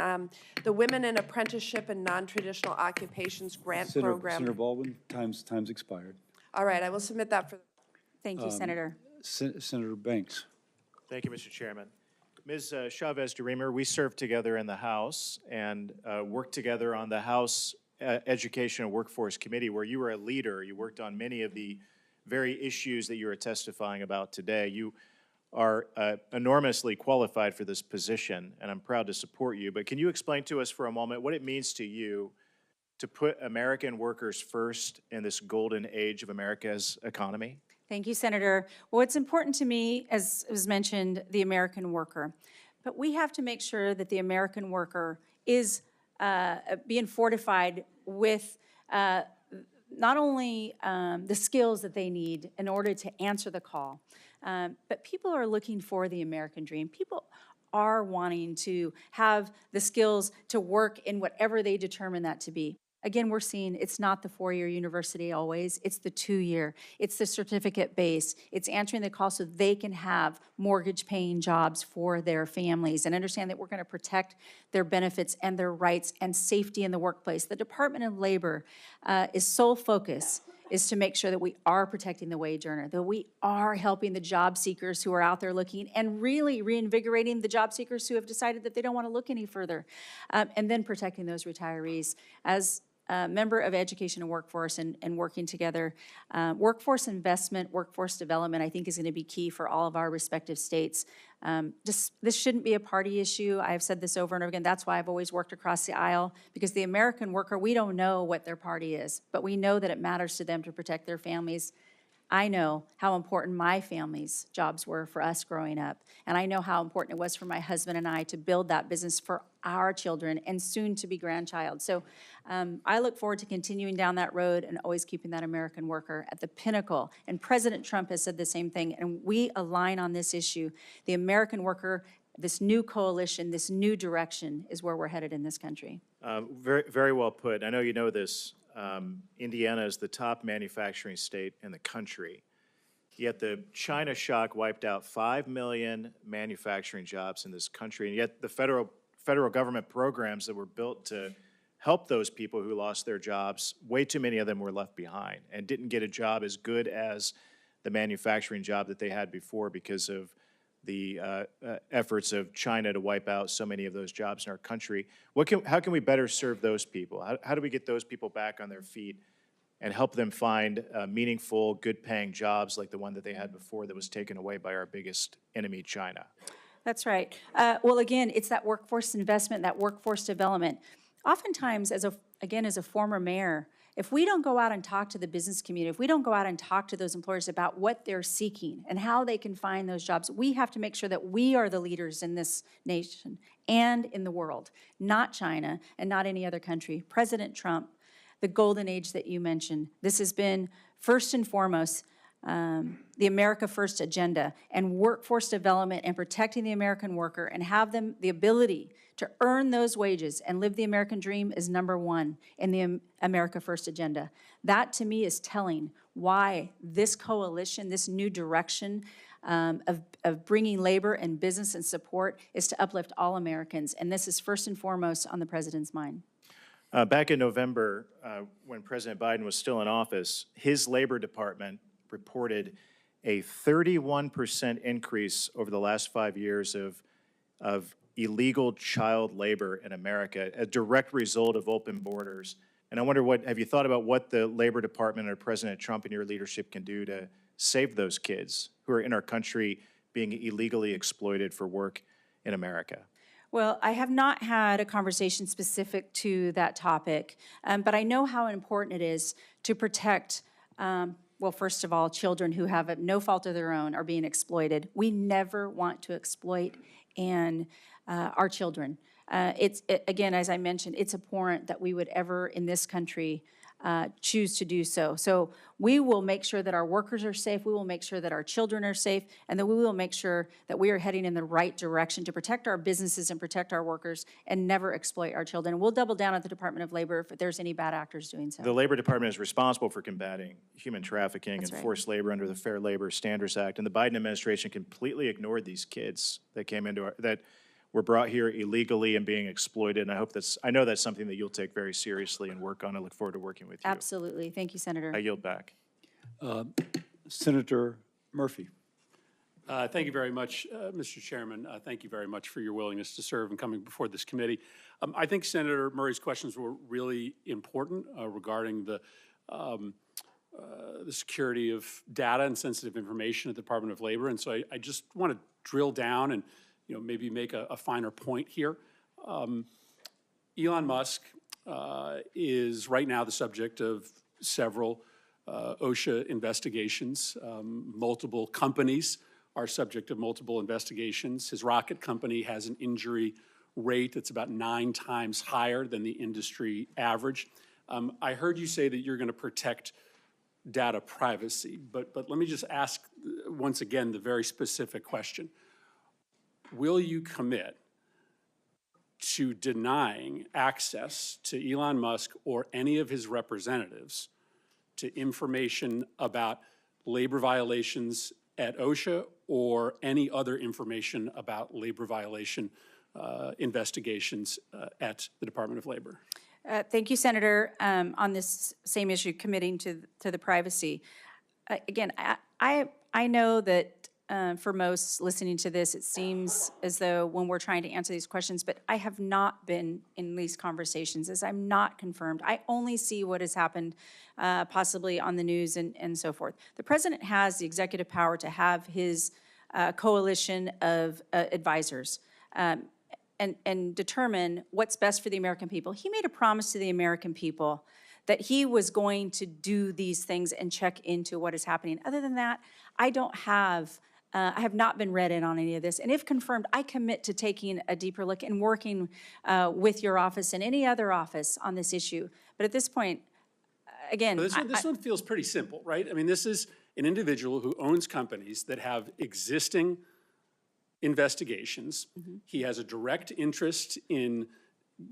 [SPEAKER 8] The Women in Apprenticeship and Non-Traditional Occupations Grant Program.
[SPEAKER 2] Senator Baldwin, time's expired.
[SPEAKER 8] All right, I will submit that for.
[SPEAKER 3] Thank you, Senator.
[SPEAKER 2] Senator Banks.
[SPEAKER 9] Thank you, Mr. Chairman. Ms. Chavez-DeRemer, we served together in the House and worked together on the House Education and Workforce Committee, where you were a leader. You worked on many of the very issues that you are testifying about today. You are enormously qualified for this position, and I'm proud to support you. But can you explain to us for a moment what it means to you to put American workers first in this golden age of America's economy?
[SPEAKER 3] Thank you, Senator. Well, it's important to me, as was mentioned, the American worker. But we have to make sure that the American worker is being fortified with not only the skills that they need in order to answer the call, but people are looking for the American dream. People are wanting to have the skills to work in whatever they determine that to be. Again, we're seeing it's not the four-year university always, it's the two-year. It's the certificate base. It's answering the call so they can have mortgage-paying jobs for their families and understand that we're going to protect their benefits and their rights and safety in the workplace. The Department of Labor is sole focus is to make sure that we are protecting the wage earner, that we are helping the job seekers who are out there looking and really reinvigorating the job seekers who have decided that they don't want to look any further, and then protecting those retirees. As member of Education and Workforce and working together. Workforce investment, workforce development, I think is going to be key for all of our respective states. This shouldn't be a party issue. I've said this over and over again. That's why I've always worked across the aisle, because the American worker, we don't know what their party is, but we know that it matters to them to protect their families I know how important my family's jobs were for us growing up. And I know how important it was for my husband and I to build that business for our children and soon to be grandchild. So I look forward to continuing down that road and always keeping that American worker at the pinnacle. And President Trump has said the same thing, and we align on this issue. The American worker, this new coalition, this new direction is where we're headed in this country.
[SPEAKER 9] Very, very well put. I know you know this. Indiana is the top manufacturing state in the country. Yet the China shock wiped out 5 million manufacturing jobs in this country. And yet the federal government programs that were built to help those people who lost their jobs, way too many of them were left behind and didn't get a job as good as the manufacturing job that they had before because of the efforts of China to wipe out so many of those jobs in our country. How can we better serve those people? How do we get those people back on their feet and help them find meaningful, good-paying jobs like the one that they had before that was taken away by our biggest enemy, China?
[SPEAKER 3] That's right. Well, again, it's that workforce investment, that workforce development. Oftentimes, as a former mayor, if we don't go out and talk to the business community, if we don't go out and talk to those employers about what they're seeking and how they can find those jobs, we have to make sure that we are the leaders in this nation and in the world, not China and not any other country. President Trump, the golden age that you mentioned, this has been first and foremost the America First agenda, and workforce development and protecting the American worker and have them the ability to earn those wages and live the American dream is number one in the America First agenda. That, to me, is telling why this coalition, this new direction of bringing labor and business and support is to uplift all Americans, and this is first and foremost on the president's mind.
[SPEAKER 9] Back in November, when President Biden was still in office, his Labor Department reported a 31% increase over the last 5 years of illegal child labor in America, a direct result of open borders. And I wonder, have you thought about what the Labor Department or President Trump and your leadership can do to save those kids who are in our country being illegally exploited for work in America?
[SPEAKER 3] Well, I have not had a conversation specific to that topic, but I know how important it is to protect, well, first of all, children who have no fault of their own are being exploited. We never want to exploit our children. Again, as I mentioned, it's abhorrent that we would ever in this country choose to do so. So we will make sure that our workers are safe, we will make sure that our children are safe, and that we will make sure that we are heading in the right direction to protect our businesses and protect our workers and never exploit our children. And we'll double down at the Department of Labor if there's any bad actors doing so.
[SPEAKER 9] The Labor Department is responsible for combating human trafficking
[SPEAKER 3] That's
[SPEAKER 9] and
[SPEAKER 3] right.
[SPEAKER 9] forced labor under the Fair Labor Standards Act, and the Biden administration completely ignored these kids that came into that were brought here illegally and being exploited. And I know that's something that you'll take very seriously and work on. I look forward to working with you.
[SPEAKER 3] Absolutely. Thank you, Senator.
[SPEAKER 9] I yield back.
[SPEAKER 2] Senator Murphy.
[SPEAKER 10] Thank you very much, Mr. Chairman. Thank you very much for your willingness to serve and coming before this committee. I think Senator Murray's questions were really important regarding the security of data and sensitive information at the Department of Labor. And so I just want to drill down and maybe make a finer point here. Elon Musk is right now the subject of several OSHA investigations. Multiple companies are subject of multiple investigations. His rocket company has an injury rate that's about 9 times higher than the industry average. I heard you say that you're going to protect data privacy, but let me just ask once again the very specific question. Will you commit to denying access to Elon Musk or any of his representatives to information about labor violations at OSHA or any other information about labor violation investigations at the Department of Labor?
[SPEAKER 3] Thank you, Senator, on this same issue, committing to the privacy. Again, I know that for most listening to this, it seems as though when we're trying to answer these questions, but I have not been in these conversations, as I'm not confirmed. I only see what has happened possibly on the news and so forth. The president has the executive power to have his coalition of advisors and determine what's best for the American people. He made a promise to the American people that he was going to do these things and check into what is happening. Other than that, I have not been read in on any of this. And if confirmed, I commit to taking a deeper look and working with your office and any other office on this issue. But at this point, again,
[SPEAKER 10] This one feels pretty simple, right? I mean, this is an individual who owns companies that have existing investigations. He has a direct interest in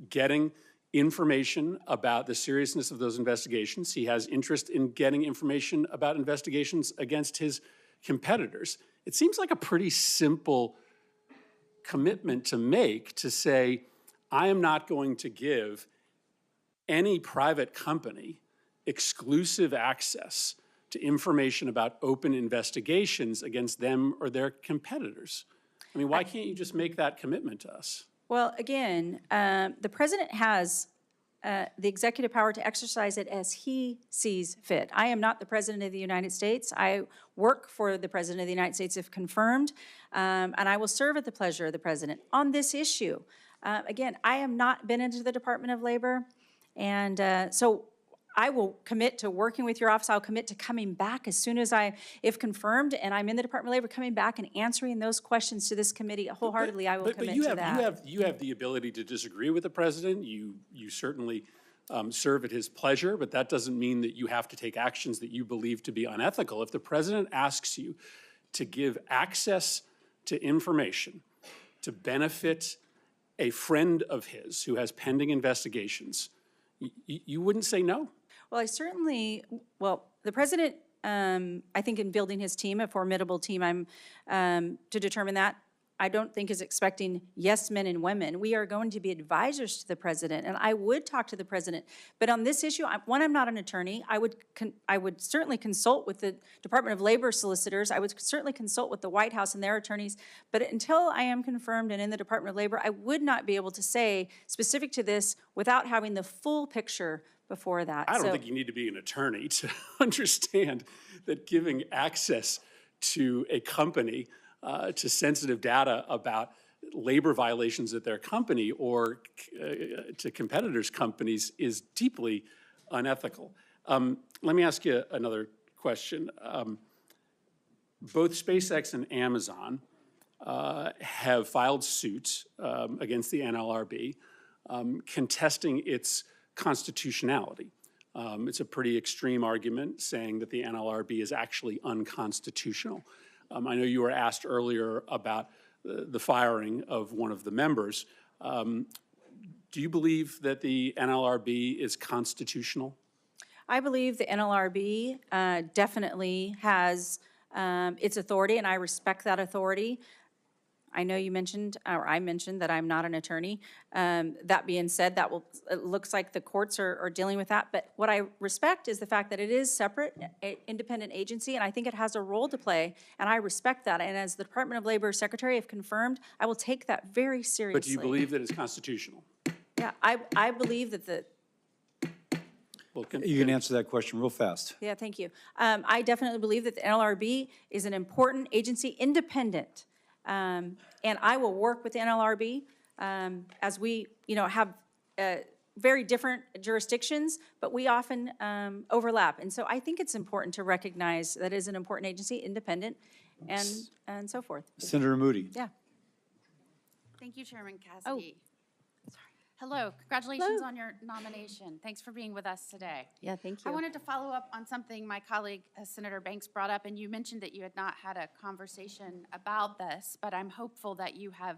[SPEAKER 10] getting information about the seriousness of those investigations. He has interest in getting information about investigations against his competitors. It seems like a pretty simple commitment to make, to say, I am not going to give any private company exclusive access to information about open investigations against them or their competitors. I mean, why can't you just make that commitment to us?
[SPEAKER 3] well, again, the president has the executive power to exercise it as he sees fit. I am not the president of the United States. I work for the president of the United States if confirmed, and I will serve at the pleasure of the president on this issue. Again, I have not been into the Department of Labor, and so I will commit to working with your office. I'll commit to coming back as soon as if confirmed, and I'm in the Department of Labor, coming back and answering those questions to this committee wholeheartedly. I will commit to that.
[SPEAKER 10] You have the ability to disagree with the president. You certainly serve at his pleasure, but that doesn't mean that you have to take actions that you believe to be unethical. If the president asks you to give access to information to benefit a friend of his who has pending investigations, you wouldn't say no?
[SPEAKER 3] Well, the president, I think in building his team, a formidable team, to determine that, I don't think is expecting yes men and women. We are going to be advisors to the president, and I would talk to the president. But on this issue, I'm not an attorney. I would certainly consult with the Department of Labor solicitors. I would certainly consult with the White House and their attorneys. But until I am confirmed and in the Department of Labor, I would not be able to say specific to this without having the full picture before that.
[SPEAKER 10] I don't think you need to be an attorney to understand that giving access to a company to sensitive data about labor violations at their company or to competitors' companies is deeply unethical. Let me ask you another question. Both SpaceX and Amazon have filed suits against the NLRB contesting its constitutionality. It's a pretty extreme argument saying that the NLRB is actually unconstitutional. I know you were asked earlier about the firing of one of the members. Do you believe that the NLRB is constitutional?
[SPEAKER 3] I believe the NLRB definitely has its authority, and I respect that authority. I know you mentioned, or I mentioned, that I'm not an attorney. That being said, it looks like the courts are dealing with that. But what I respect is the fact that it is separate, independent agency, and I think it has a role to play, and I respect that. And as the Department of Labor Secretary, if confirmed, I will take that very seriously.
[SPEAKER 10] But do you believe that it's constitutional?
[SPEAKER 3] Yeah, I believe that
[SPEAKER 2] You can answer that question real fast.
[SPEAKER 3] Yeah, thank you. I definitely believe that the NLRB is an important agency, independent. And I will work with the NLRB as we, have very different jurisdictions, but we often overlap. And so I think it's important to recognize that it is an important agency, independent, and so forth.
[SPEAKER 2] Senator Moody.
[SPEAKER 3] Yeah.
[SPEAKER 11] Thank you, Chairman Cassidy. Hello, congratulations on your nomination. Thanks for being with us today.
[SPEAKER 3] Yeah, thank you.
[SPEAKER 11] I wanted to follow up on something my colleague, Senator Banks, brought up, and you mentioned that you had not had a conversation about this, but I'm hopeful that you have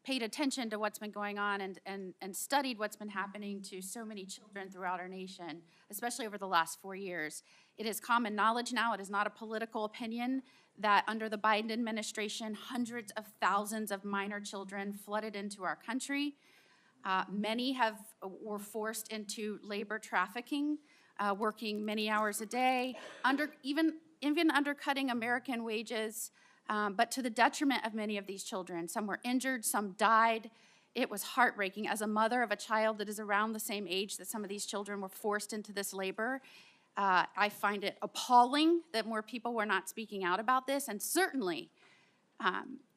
[SPEAKER 11] paid attention to what's been going on and studied what's been happening to so many children throughout our nation, especially over the last 4 years. It is common knowledge now, it is not a political opinion, that under the Biden administration, hundreds of thousands of minor children flooded into our country. Many were forced into labor trafficking, working many hours a day, even undercutting American wages, but to the detriment of many of these children. Some were injured, some died. It was heartbreaking. As a mother of a child that is around the same age that some of these children were forced into this labor, I find it appalling that more people were not speaking out about this, and certainly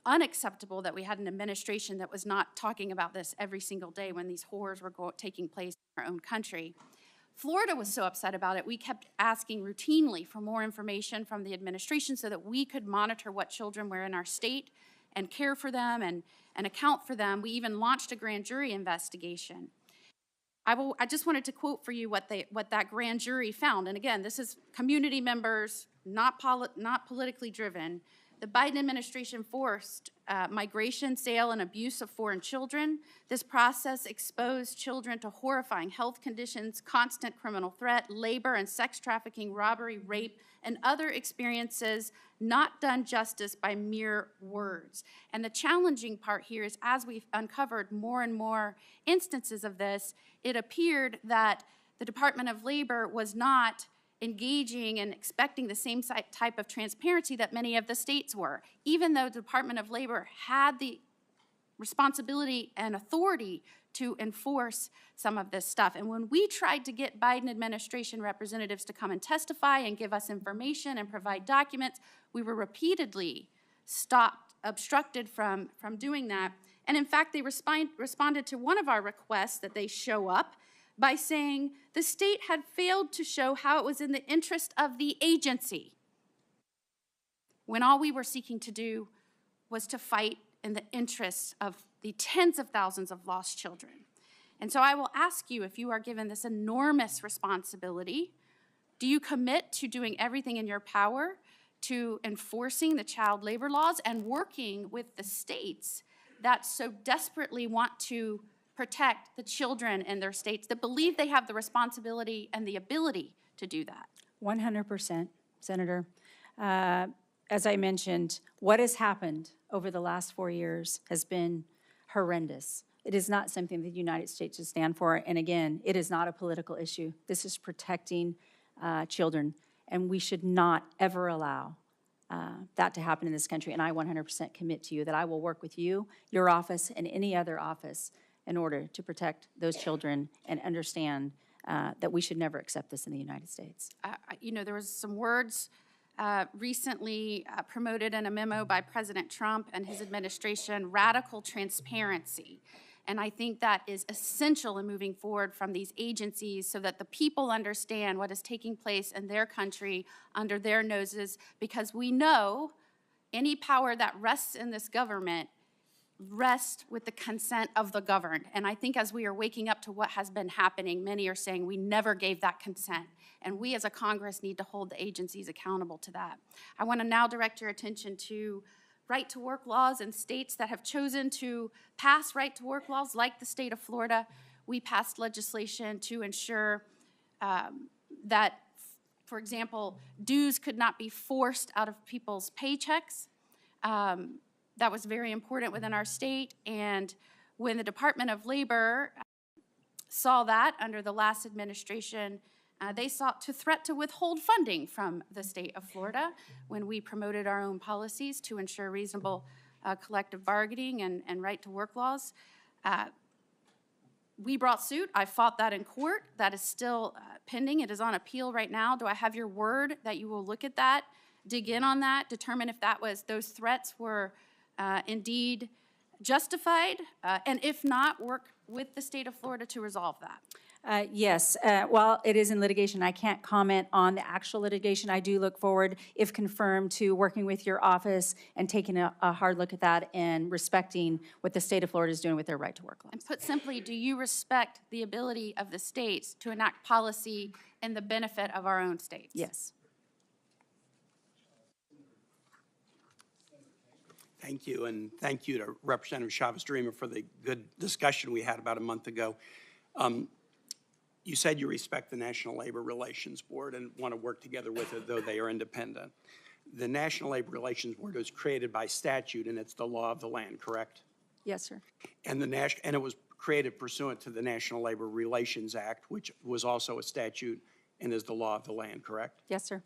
[SPEAKER 11] unacceptable that we had an administration that was not talking about this every single day when these horrors were taking place in our own country. Florida was so upset about it, we kept asking routinely for more information from the administration so that we could monitor what children were in our state and care for them and account for them. We even launched a grand jury investigation. I just wanted to quote for you what that grand jury found. And again, this is community members, not politically driven. The Biden administration forced migration, sale, and abuse of foreign children. This process exposed children to horrifying health conditions, constant criminal threat, labor and sex trafficking, robbery, rape, and other experiences not done justice by mere words. And the challenging part here is, as we've uncovered more and more instances of this, it appeared that the Department of Labor was not engaging and expecting the same type of transparency that many of the states were, even though the Department of Labor had the responsibility and authority to enforce some of this stuff. And when we tried to get Biden administration representatives to come and testify and give us information and provide documents, we were repeatedly obstructed from doing that. And in fact, they responded to one of our requests that they show up by saying the state had failed to show how it was in the interest of the agency, when all we were seeking to do was to fight in the interests of the tens of thousands of lost children. And so I will ask you, if you are given this enormous responsibility, do you commit to doing everything in your power to enforcing the child labor laws and working with the states that so desperately want to protect the children in their states, that believe they have the responsibility and the ability to do that?
[SPEAKER 3] 100%, Senator. As I mentioned, what has happened over the last 4 years has been horrendous. It is not something that the United States should stand for. And again, it is not a political issue. This is protecting children, and we should not ever allow that to happen in this country. And I 100% commit to you that I will work with you, your office, and any other office in order to protect those children and understand that we should never accept this in the United States.
[SPEAKER 11] You know, there was some words recently promoted in a memo by President Trump and his administration, radical transparency. And I think that is essential in moving forward from these agencies so that the people understand what is taking place in their country under their noses, because we know any power that rests in this government rest with the consent of the governed. And I think as we are waking up to what has been happening, many are saying we never gave that consent. And we as a Congress need to hold the agencies accountable to that. I want to now direct your attention to right-to-work laws in states that have chosen to pass right-to-work laws, like the state of Florida. We passed legislation to ensure that, for example, dues could not be forced out of people's paychecks. That was very important within our state. And when the Department of Labor saw that under the last administration, they sought to threat to withhold funding from the state of Florida when we promoted our own policies to ensure reasonable collective bargaining and right-to-work laws. We brought suit. I fought that in court. That is still pending. It is on appeal right now. Do I have your word that you will look at that, dig in on that, determine if those threats were indeed justified, and if not, work with the state of Florida to resolve that?
[SPEAKER 3] Yes. While it is in litigation, I can't comment on the actual litigation. I do look forward, if confirmed, to working with your office and taking a hard look at that and respecting what the state of Florida is doing with their right-to-work laws.
[SPEAKER 11] And put simply, do you respect the ability of the states to enact policy in the benefit of our own states?
[SPEAKER 3] Yes.
[SPEAKER 12] Thank you, and thank you to Representative Chavez-DeRemer for the good discussion we had about a month ago. You said you respect the National Labor Relations Board and want to work together with it, though they are independent. The National Labor Relations Board was created by statute, and it's the law of the land, correct?
[SPEAKER 3] Yes, sir.
[SPEAKER 12] And it was created pursuant to the National Labor Relations Act, which was also a statute and is the law of the land, correct?
[SPEAKER 3] Yes, sir.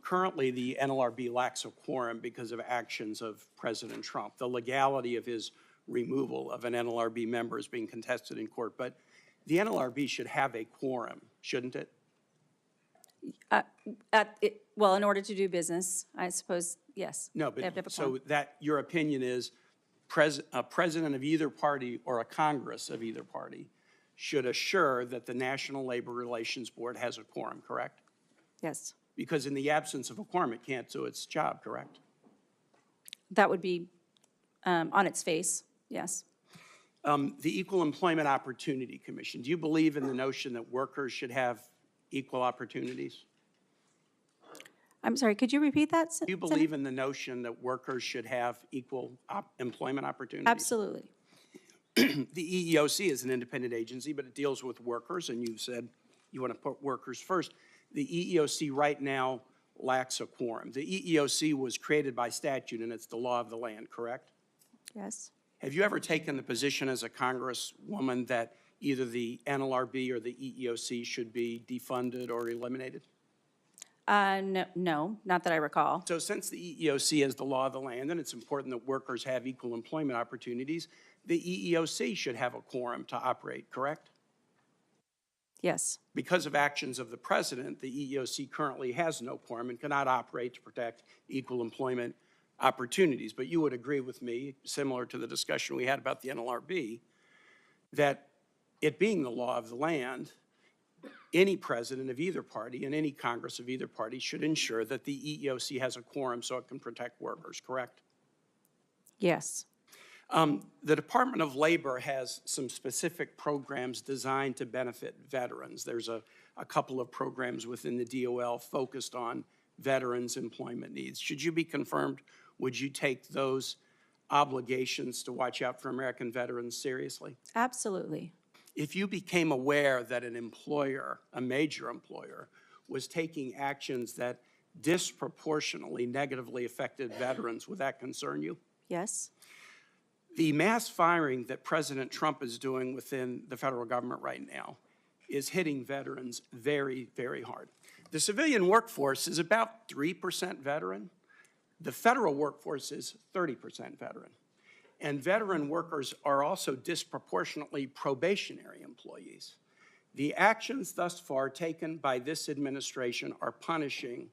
[SPEAKER 12] Currently, the NLRB lacks a quorum because of actions of President Trump. The legality of his removal of an NLRB member is being contested in court, but the NLRB should have a quorum, shouldn't it?
[SPEAKER 3] Well, in order to do business, I suppose, yes.
[SPEAKER 12] No,
[SPEAKER 3] They have to have a
[SPEAKER 12] but so
[SPEAKER 3] quorum.
[SPEAKER 12] that your opinion is a president of either party or a Congress of either party should assure that the National Labor Relations Board has a quorum, correct?
[SPEAKER 3] Yes.
[SPEAKER 12] Because in the absence of a quorum, it can't do its job, correct?
[SPEAKER 3] That would be on its face, yes.
[SPEAKER 12] The Equal Employment Opportunity Commission, do you believe in the notion that workers should have equal opportunities?
[SPEAKER 3] I'm sorry, could you repeat that?
[SPEAKER 12] Do you believe in the notion that workers should have equal employment opportunities?
[SPEAKER 3] Absolutely.
[SPEAKER 12] The EEOC is an independent agency, but it deals with workers, and you said you want to put workers first. The EEOC right now lacks a quorum. The EEOC was created by statute, and it's the law of the land, correct?
[SPEAKER 3] Yes.
[SPEAKER 12] Have you ever taken the position as a congresswoman that either the NLRB or the EEOC should be defunded or eliminated?
[SPEAKER 3] No, not that I recall.
[SPEAKER 12] So since the EEOC is the law of the land and it's important that workers have equal employment opportunities, the EEOC should have a quorum to operate, correct?
[SPEAKER 3] Yes.
[SPEAKER 12] Because of actions of the president, the EEOC currently has no quorum and cannot operate to protect equal employment opportunities. But you would agree with me, similar to the discussion we had about the NLRB, that it being the law of the land, any president of either party and any Congress of either party should ensure that the EEOC has a quorum so it can protect workers, correct?
[SPEAKER 3] Yes.
[SPEAKER 12] The Department of Labor has some specific programs designed to benefit veterans. There's a couple of programs within the DOL focused on veterans' employment needs. Should you be confirmed, would you take those obligations to watch out for American veterans seriously?
[SPEAKER 3] Absolutely.
[SPEAKER 12] If you became aware that an employer, a major employer, was taking actions that disproportionately negatively affected veterans, would that concern you?
[SPEAKER 3] Yes.
[SPEAKER 12] The mass firing that President Trump is doing within the federal government right now is hitting veterans very, very hard. The civilian workforce is about 3% veteran. The federal workforce is 30% veteran. And veteran workers are also disproportionately probationary employees. The actions thus far taken by this administration are punishing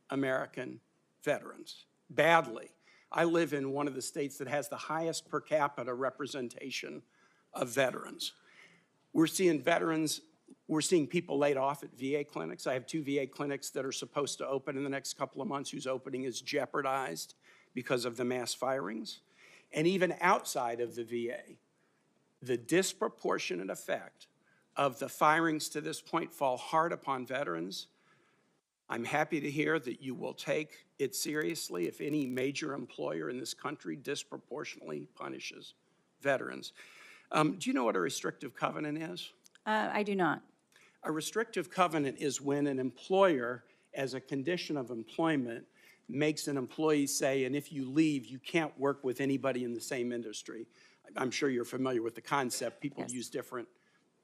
[SPEAKER 12] American veterans badly. I live in one of the states that has the highest per capita representation of veterans. We're seeing people laid off at VA clinics. I have 2 VA clinics that are supposed to open in the next couple of months whose opening is jeopardized because of the mass firings. And even outside of the VA, the disproportionate effect of the firings to this point fall hard upon veterans. I'm happy to hear that you will take it seriously if any major employer in this country disproportionately punishes veterans. Do you know what a restrictive covenant is?
[SPEAKER 3] I do not.
[SPEAKER 12] A restrictive covenant is when an employer, as a condition of employment, makes an employee say, and if you leave, you can't work with anybody in the same industry. I'm sure you're familiar with the concept. People
[SPEAKER 3] Yes.
[SPEAKER 12] use different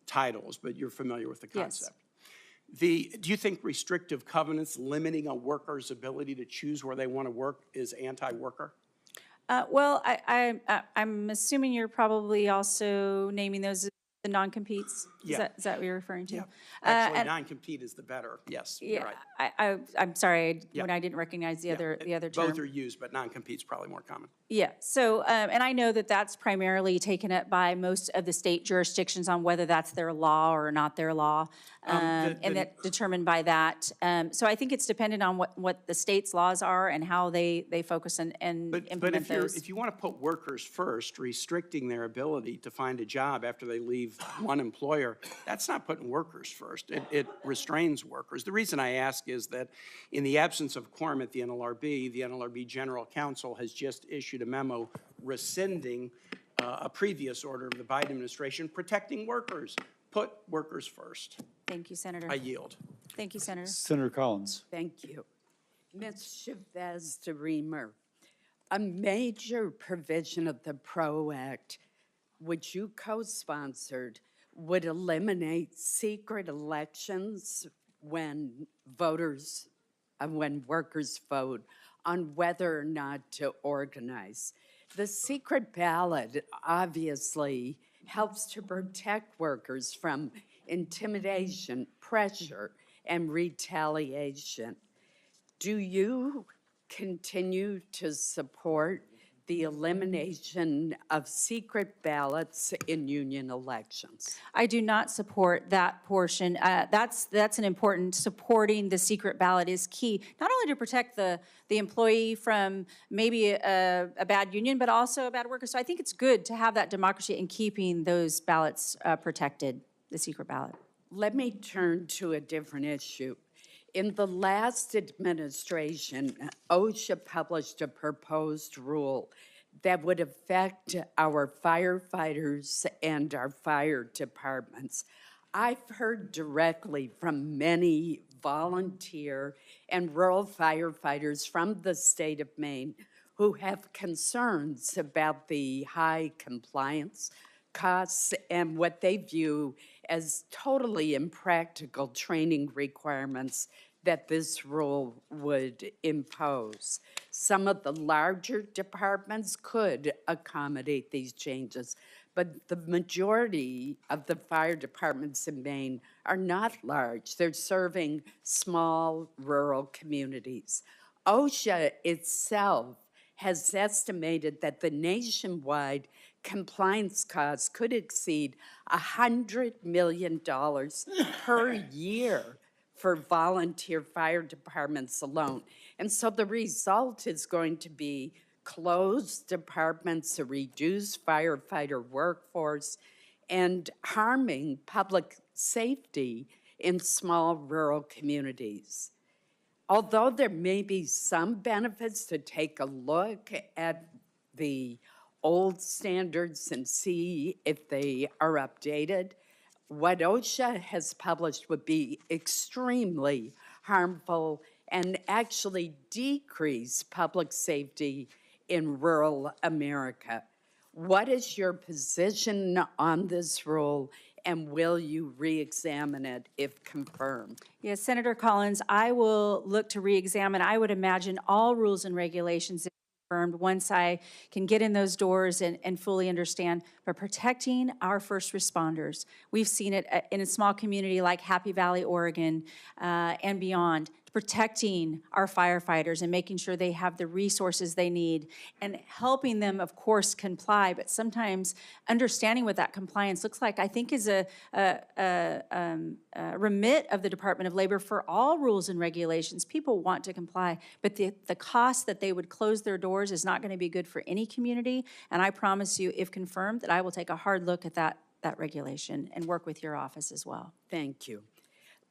[SPEAKER 12] titles, but you're familiar with the
[SPEAKER 3] Yes.
[SPEAKER 12] concept. Do you think restrictive covenants limiting a worker's ability to choose where they want to work is anti-worker?
[SPEAKER 3] Well, I'm assuming you're probably also naming those the non-competes?
[SPEAKER 12] Yeah.
[SPEAKER 3] Is that what you're referring to?
[SPEAKER 12] Yeah. Actually,
[SPEAKER 3] and-
[SPEAKER 12] non-compete is the better, yes, you're
[SPEAKER 3] Yeah,
[SPEAKER 12] right.
[SPEAKER 3] I'm sorry,
[SPEAKER 12] Yeah.
[SPEAKER 3] when I didn't recognize the
[SPEAKER 12] Yeah,
[SPEAKER 3] other term.
[SPEAKER 12] Both are used, but non-compete's probably more common.
[SPEAKER 3] Yeah, so, and I know that that's primarily taken up by most of the state jurisdictions on whether that's their law or not their law, and that determined by that. So I think it's dependent on what the state's laws are and how they focus and
[SPEAKER 12] But
[SPEAKER 3] implement those.
[SPEAKER 12] if you want to put workers first, restricting their ability to find a job after they leave one employer, that's not putting workers first. It restrains workers. The reason I ask is that in the absence of quorum at the NLRB General Counsel has just issued a memo rescinding a previous order of the Biden administration protecting workers. Put workers first.
[SPEAKER 3] Thank you, Senator.
[SPEAKER 12] I yield.
[SPEAKER 3] Thank you, Senator.
[SPEAKER 2] Senator Collins.
[SPEAKER 13] Thank you. Ms. Chavez-DeRemer, a major provision of the PRO Act, which you co-sponsored, would eliminate secret elections when workers vote on whether or not to organize. The secret ballot obviously helps to protect workers from intimidation, pressure, and retaliation. Do you continue to support the elimination of secret ballots in union elections.
[SPEAKER 3] I do not support that portion. That's an important, supporting the secret ballot is key, not only to protect the employee from maybe a bad union, but also a bad worker. So I think it's good to have that democracy in keeping those ballots protected, the secret ballot.
[SPEAKER 13] Let me turn to a different issue. In the last administration, OSHA published a proposed rule that would affect our firefighters and our fire departments. I've heard directly from many volunteer and rural firefighters from the state of Maine who have concerns about the high compliance costs and what they view as totally impractical training requirements that this rule would impose. Some of the larger departments could accommodate these changes, but the majority of the fire departments in Maine are not large. They're serving small rural communities. OSHA itself has estimated that the nationwide compliance costs could exceed $100 million per year for volunteer fire departments alone. And so the result is going to be closed departments, a reduced firefighter workforce, and harming public safety in small rural communities. Although there may be some benefits to take a look at the old standards and see if they are updated, what OSHA has published would be extremely harmful and actually decrease public safety in rural America. What is your position on this rule, and will you re-examine it if confirmed?
[SPEAKER 3] Yes, Senator Collins, I will look to re-examine. I would imagine all rules and regulations confirmed once I can get in those doors and fully understand. But protecting our first responders, we've seen it in a small community like Happy Valley, Oregon, and beyond. Protecting our firefighters and making sure they have the resources they need and helping them, of course, comply, but sometimes understanding what that compliance looks like, I think is a remit of the Department of Labor for all rules and regulations. People want to comply, but the cost that they would close their doors is not going to be good for any community, and I promise you, if confirmed, that I will take a hard look at that regulation and work with your office as well.
[SPEAKER 13] Thank you.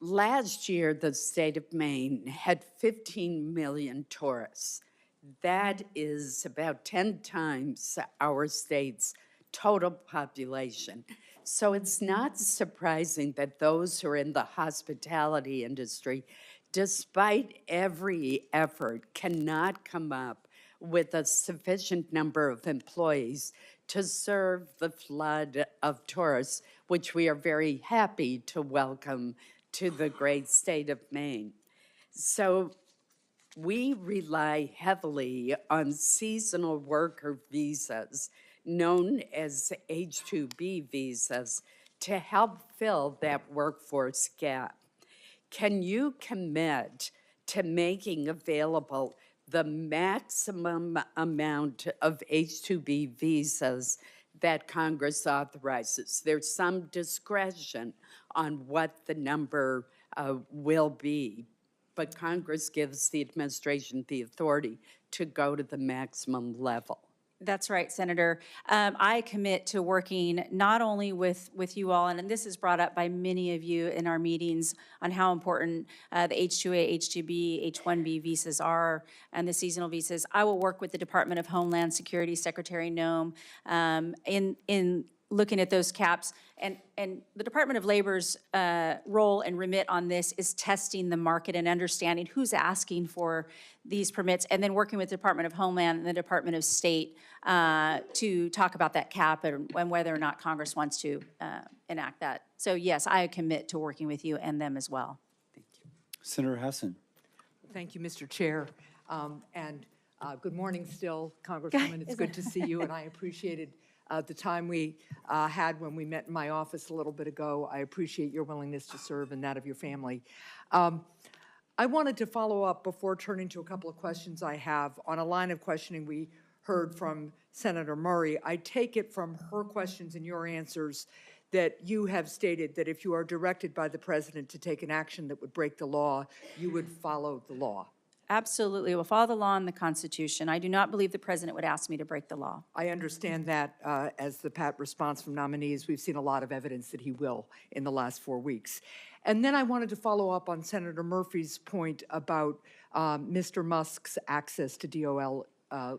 [SPEAKER 13] Last year, the state of Maine had 15 million tourists. That is about 10 times our state's total population. So it's not surprising that those who are in the hospitality industry, despite every effort, cannot come up with a sufficient number of employees to serve the flood of tourists, which we are very happy to welcome to the great state of Maine. So we rely heavily on seasonal worker visas, known as H-2B visas, to help fill that workforce gap. Can you commit to making available the maximum amount of H-2B visas that Congress authorizes? There's some discretion on what the number will be, but Congress gives the administration the authority to go to the maximum level.
[SPEAKER 3] That's right, Senator. I commit to working not only with you all, and this is brought up by many of you in our meetings on how important the H-2A, H-2B, H-1B visas are and the seasonal visas. I will work with the Department of Homeland Security, Secretary Noem, in looking at those caps. And the Department of Labor's role and remit on this is testing the market and understanding who's asking for these permits, and then working with the Department of Homeland and the Department of State to talk about that cap and whether or not Congress wants to enact that. So yes, I commit to working with you and them as well.
[SPEAKER 2] Thank you. Senator Hassan.
[SPEAKER 14] Thank you, Mr. Chair. Good morning still, Congresswoman. It's good to see you, and I appreciated the time we had when we met in my office a little bit ago. I appreciate your willingness to serve and that of your family. I wanted to follow up before turning to a couple of questions I have on a line of questioning we heard from Senator Murray, I take it from her questions and your answers that you have stated that if you are directed by the president to take an action that would break the law, you would follow the law.
[SPEAKER 3] Absolutely. We'll follow the law and the Constitution. I do not believe the president would ask me to break the law.
[SPEAKER 14] I understand that as the pat response from nominees, we've seen a lot of evidence that he will in the last 4 weeks. And then I wanted to follow up on Senator Murphy's point about Mr. Musk's access to DOL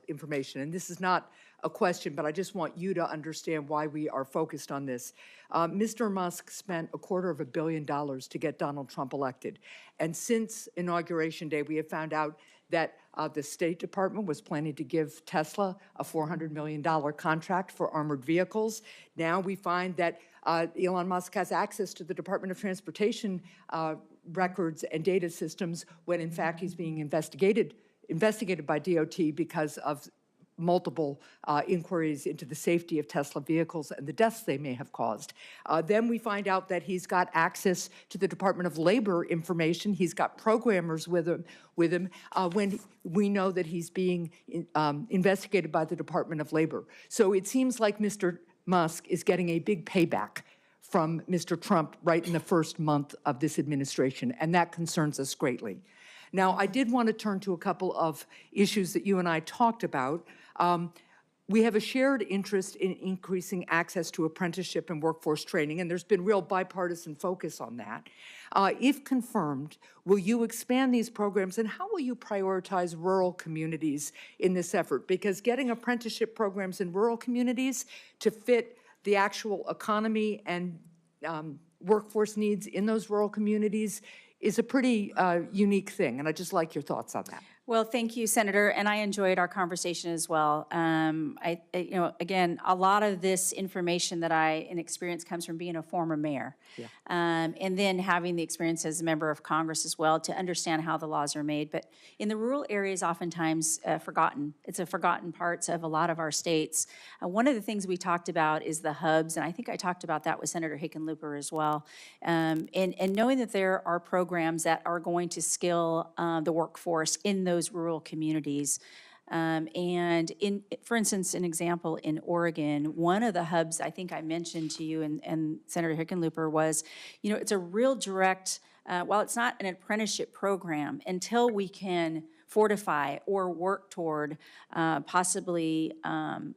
[SPEAKER 14] information. And this is not a question, but I just want you to understand why we are focused on this. Mr. Musk spent $250 million to get Donald Trump elected. And since Inauguration Day, we have found out that the State Department was planning to give Tesla a $400 million contract for armored vehicles. Now we find that Elon Musk has access to the Department of Transportation records and data systems when in fact he's being investigated by DOT because of multiple inquiries into the safety of Tesla vehicles and the deaths they may have caused. Then we find out that he's got access to the Department of Labor information. He's got programmers with him when we know that he's being investigated by the Department of Labor. So it seems like Mr. Musk is getting a big payback from Mr. Trump right in the first month of this administration, and that concerns us greatly. Now, I did want to turn to a couple of issues that you and I talked about. We have a shared interest in increasing access to apprenticeship and workforce training, and there's been real bipartisan focus on that. If confirmed, will you expand these programs, and how will you prioritize rural communities in this effort? Because getting apprenticeship programs in rural communities to fit the actual economy and workforce needs in those rural communities is a pretty unique thing, and I'd just like your thoughts on that.
[SPEAKER 3] Well, thank you, Senator, and I enjoyed our conversation as well. Again, a lot of this information that and experience comes from being a former mayor.
[SPEAKER 14] Yeah.
[SPEAKER 3] And then having the experience as a member of Congress as well to understand how the laws are made. But in the rural areas, oftentimes forgotten. It's a forgotten parts of a lot of our states. One of the things we talked about is the hubs, and I think I talked about that with Senator Hickenlooper as well. And knowing that there are programs that are going to skill the workforce in those rural communities. And for instance, an example in Oregon, one of the hubs I think I mentioned to you and Senator Hickenlooper was, it's a real direct, while it's not an apprenticeship program, until we can fortify or work toward possibly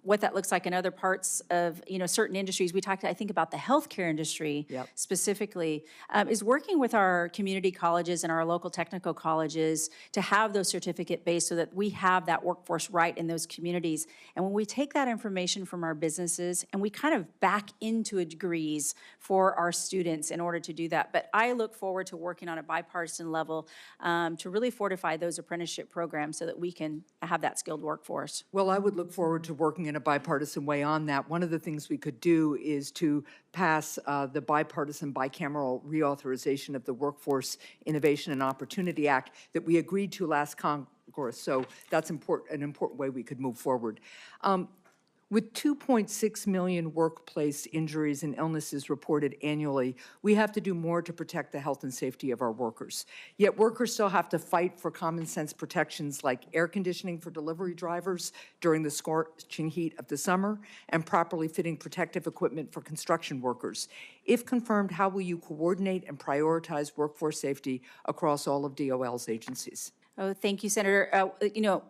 [SPEAKER 3] what that looks like in other parts of certain industries. We talked, I think, about the healthcare industry specifically, is working with our community colleges and our local technical colleges to have those certificate-based so that we have that workforce right in those communities. And when we take that information from our businesses and we kind of back into degrees for our students in order to do that. But I look forward to working on a bipartisan level to really fortify those apprenticeship programs so that we can have that skilled workforce.
[SPEAKER 14] Well, I would look forward to working in a bipartisan way on that. One of the things we could do is to pass the bipartisan bicameral reauthorization of the Workforce Innovation and Opportunity Act that we agreed to last Congress. So that's an important way we could move forward. With 2.6 million workplace injuries and illnesses reported annually, we have to do more to protect the health and safety of our workers. Yet workers still have to fight for common sense protections like air conditioning for delivery drivers during the scorching heat of the summer and properly fitting protective equipment for construction workers. If confirmed, how will you coordinate and prioritize workforce safety across all of DOL's agencies?
[SPEAKER 3] Oh, thank you, Senator.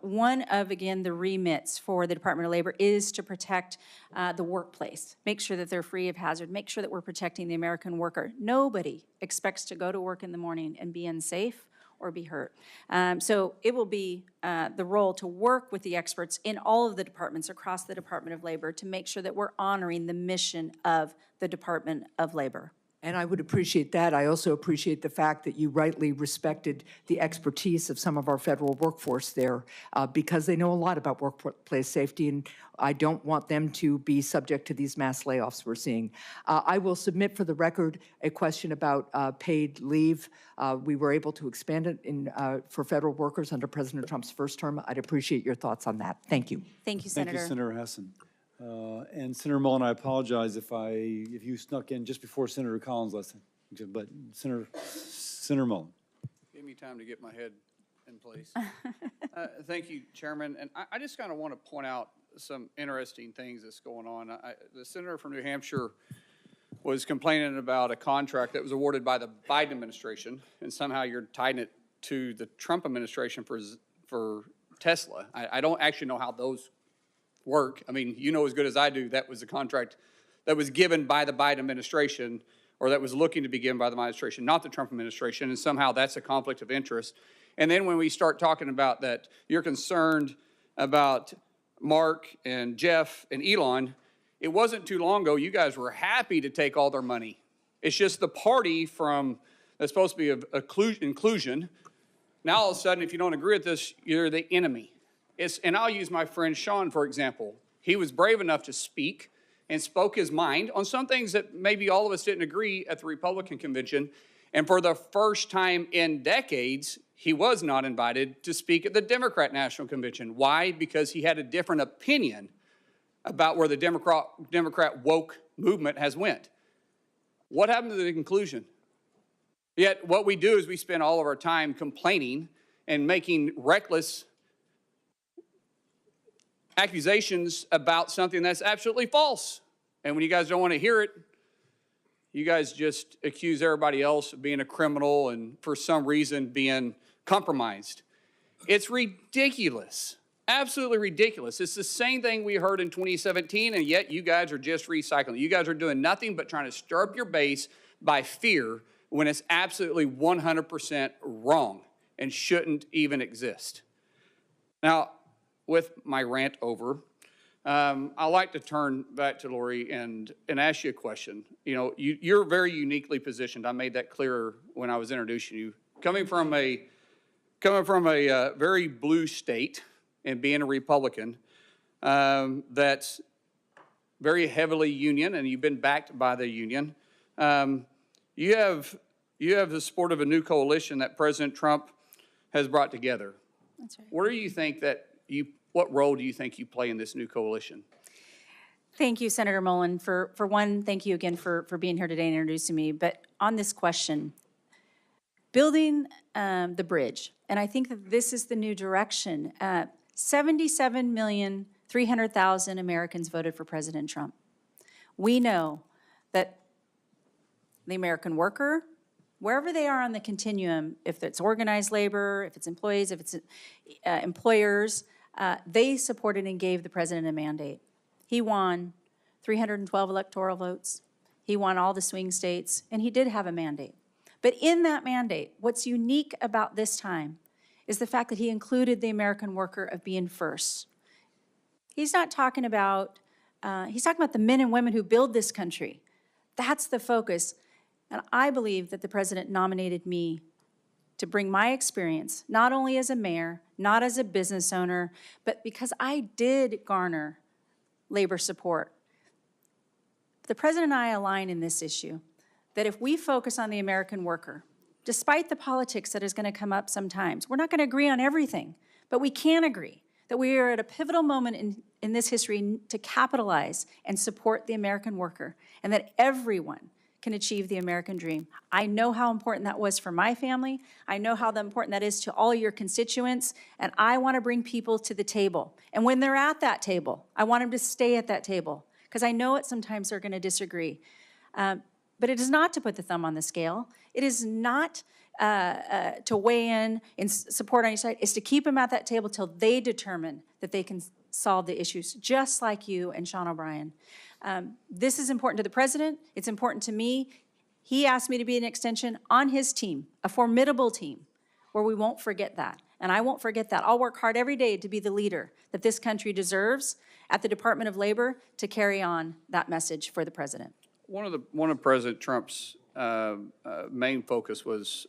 [SPEAKER 3] One of, again, the remits for the Department of Labor is to protect the workplace, make sure that they're free of hazard, make sure that we're protecting the American worker. Nobody expects to go to work in the morning and be unsafe or be hurt. So it will be the role to work with the experts in all of the departments across the Department of Labor to make sure that we're honoring the mission of the Department of Labor.
[SPEAKER 14] And I would appreciate that. I also appreciate the fact that you rightly respected the expertise of some of our federal workforce there because they know a lot about workplace safety, and I don't want them to be subject to these mass layoffs we're seeing. I will submit for the record a question about paid leave. We were able to expand it for federal workers under President Trump's first term. I'd appreciate your thoughts on that. Thank you.
[SPEAKER 3] Thank you, Senator.
[SPEAKER 2] Thank you, Senator Hessen. And Senator Mullen, I apologize if you snuck in just before Senator Collins last time, but Senator Mullen.
[SPEAKER 1] Give me time to get my head in place. Thank you, Chairman. And I just kind of want to point out some interesting things that's going on. The senator from New Hampshire was complaining about a contract that was awarded by the Biden administration, and somehow you're tying it to the Trump administration for Tesla. I don't actually know how those work. I mean, you know as good as I do, that was a contract that was given by the Biden administration, or that was looking to be given by the administration, not the Trump administration, and somehow that's a conflict of interest. And then when we start talking about that, you're concerned about Mark and Jeff and Elon, it wasn't too long ago, you guys were happy to take all their money. It's just the party that's supposed to be of inclusion. Now all of a sudden, if you don't agree with this, you're the enemy. And I'll use my friend Sean, for example. He was brave enough to speak and spoke his mind on some things that maybe all of us didn't agree at the Republican convention. And for the first time in decades, he was not invited to speak at the Democrat National Convention. Why? Because he had a different opinion about where the Democrat woke movement has went. What happened to the conclusion? Yet what we do is we spend all of our time complaining and making reckless accusations about something that's absolutely false. And when you guys don't want to hear it, you guys just accuse everybody else of being a criminal and for some reason being compromised. It's ridiculous. Absolutely ridiculous. It's the same thing we heard in 2017, and yet you guys are just recycling. You guys are doing nothing but trying to stir up your base by fear when it's absolutely 100% wrong and shouldn't even exist. Now, with my rant over, I'd like to turn back to Lori and ask you a question. You know, you're very uniquely positioned. I made that clearer when I was introducing you. Coming from a very blue state and being a Republican, that's very heavily union, and you've been backed by the union. You have the support of a new coalition that President Trump has brought together.
[SPEAKER 3] That's right.
[SPEAKER 1] What role do you think you play in this new coalition?
[SPEAKER 3] Thank you, Senator Mullen. For one, thank you again for being here today and introducing me. But on this question, building the bridge, and I think that this is the new direction. 77,300,000 Americans voted for President Trump. We know that the American worker, wherever they are on the continuum, if it's organized labor, if it's employees, if it's employers, they supported and gave the president a mandate. He won 312 electoral votes. He won all the swing states, and he did have a mandate. But in that mandate, what's unique about this time is the fact that he included the American worker of being first. He's not talking about, he's talking about the men and women who build this country. That's the focus. And I believe that the president nominated me to bring my experience, not only as a mayor, not as a business owner, but because I did garner labor support. The president and I align in this issue, that if we focus on the American worker, despite the politics that is going to come up sometimes, we're not going to agree on everything, but we can agree that we are at a pivotal moment in this history to capitalize and support the American worker, and that everyone can achieve the American dream. I know how important that was for my family. I know how important that is to all your constituents, and I want to bring people to the table. And when they're at that table, I want them to stay at that table, because I know sometimes they're going to disagree. But it is not to put the thumb on the scale. It is not to weigh in support on each side. It's to keep them at that table till they determine that they can solve the issues, just like you and Sean O'Brien. This is important to the president. It's important to me. He asked me to be an extension on his team, a formidable team, where we won't forget that. And I won't forget that. I'll work hard every day to be the leader that this country deserves at the Department of Labor to carry on that message for the president.
[SPEAKER 1] One of President Trump's main focus was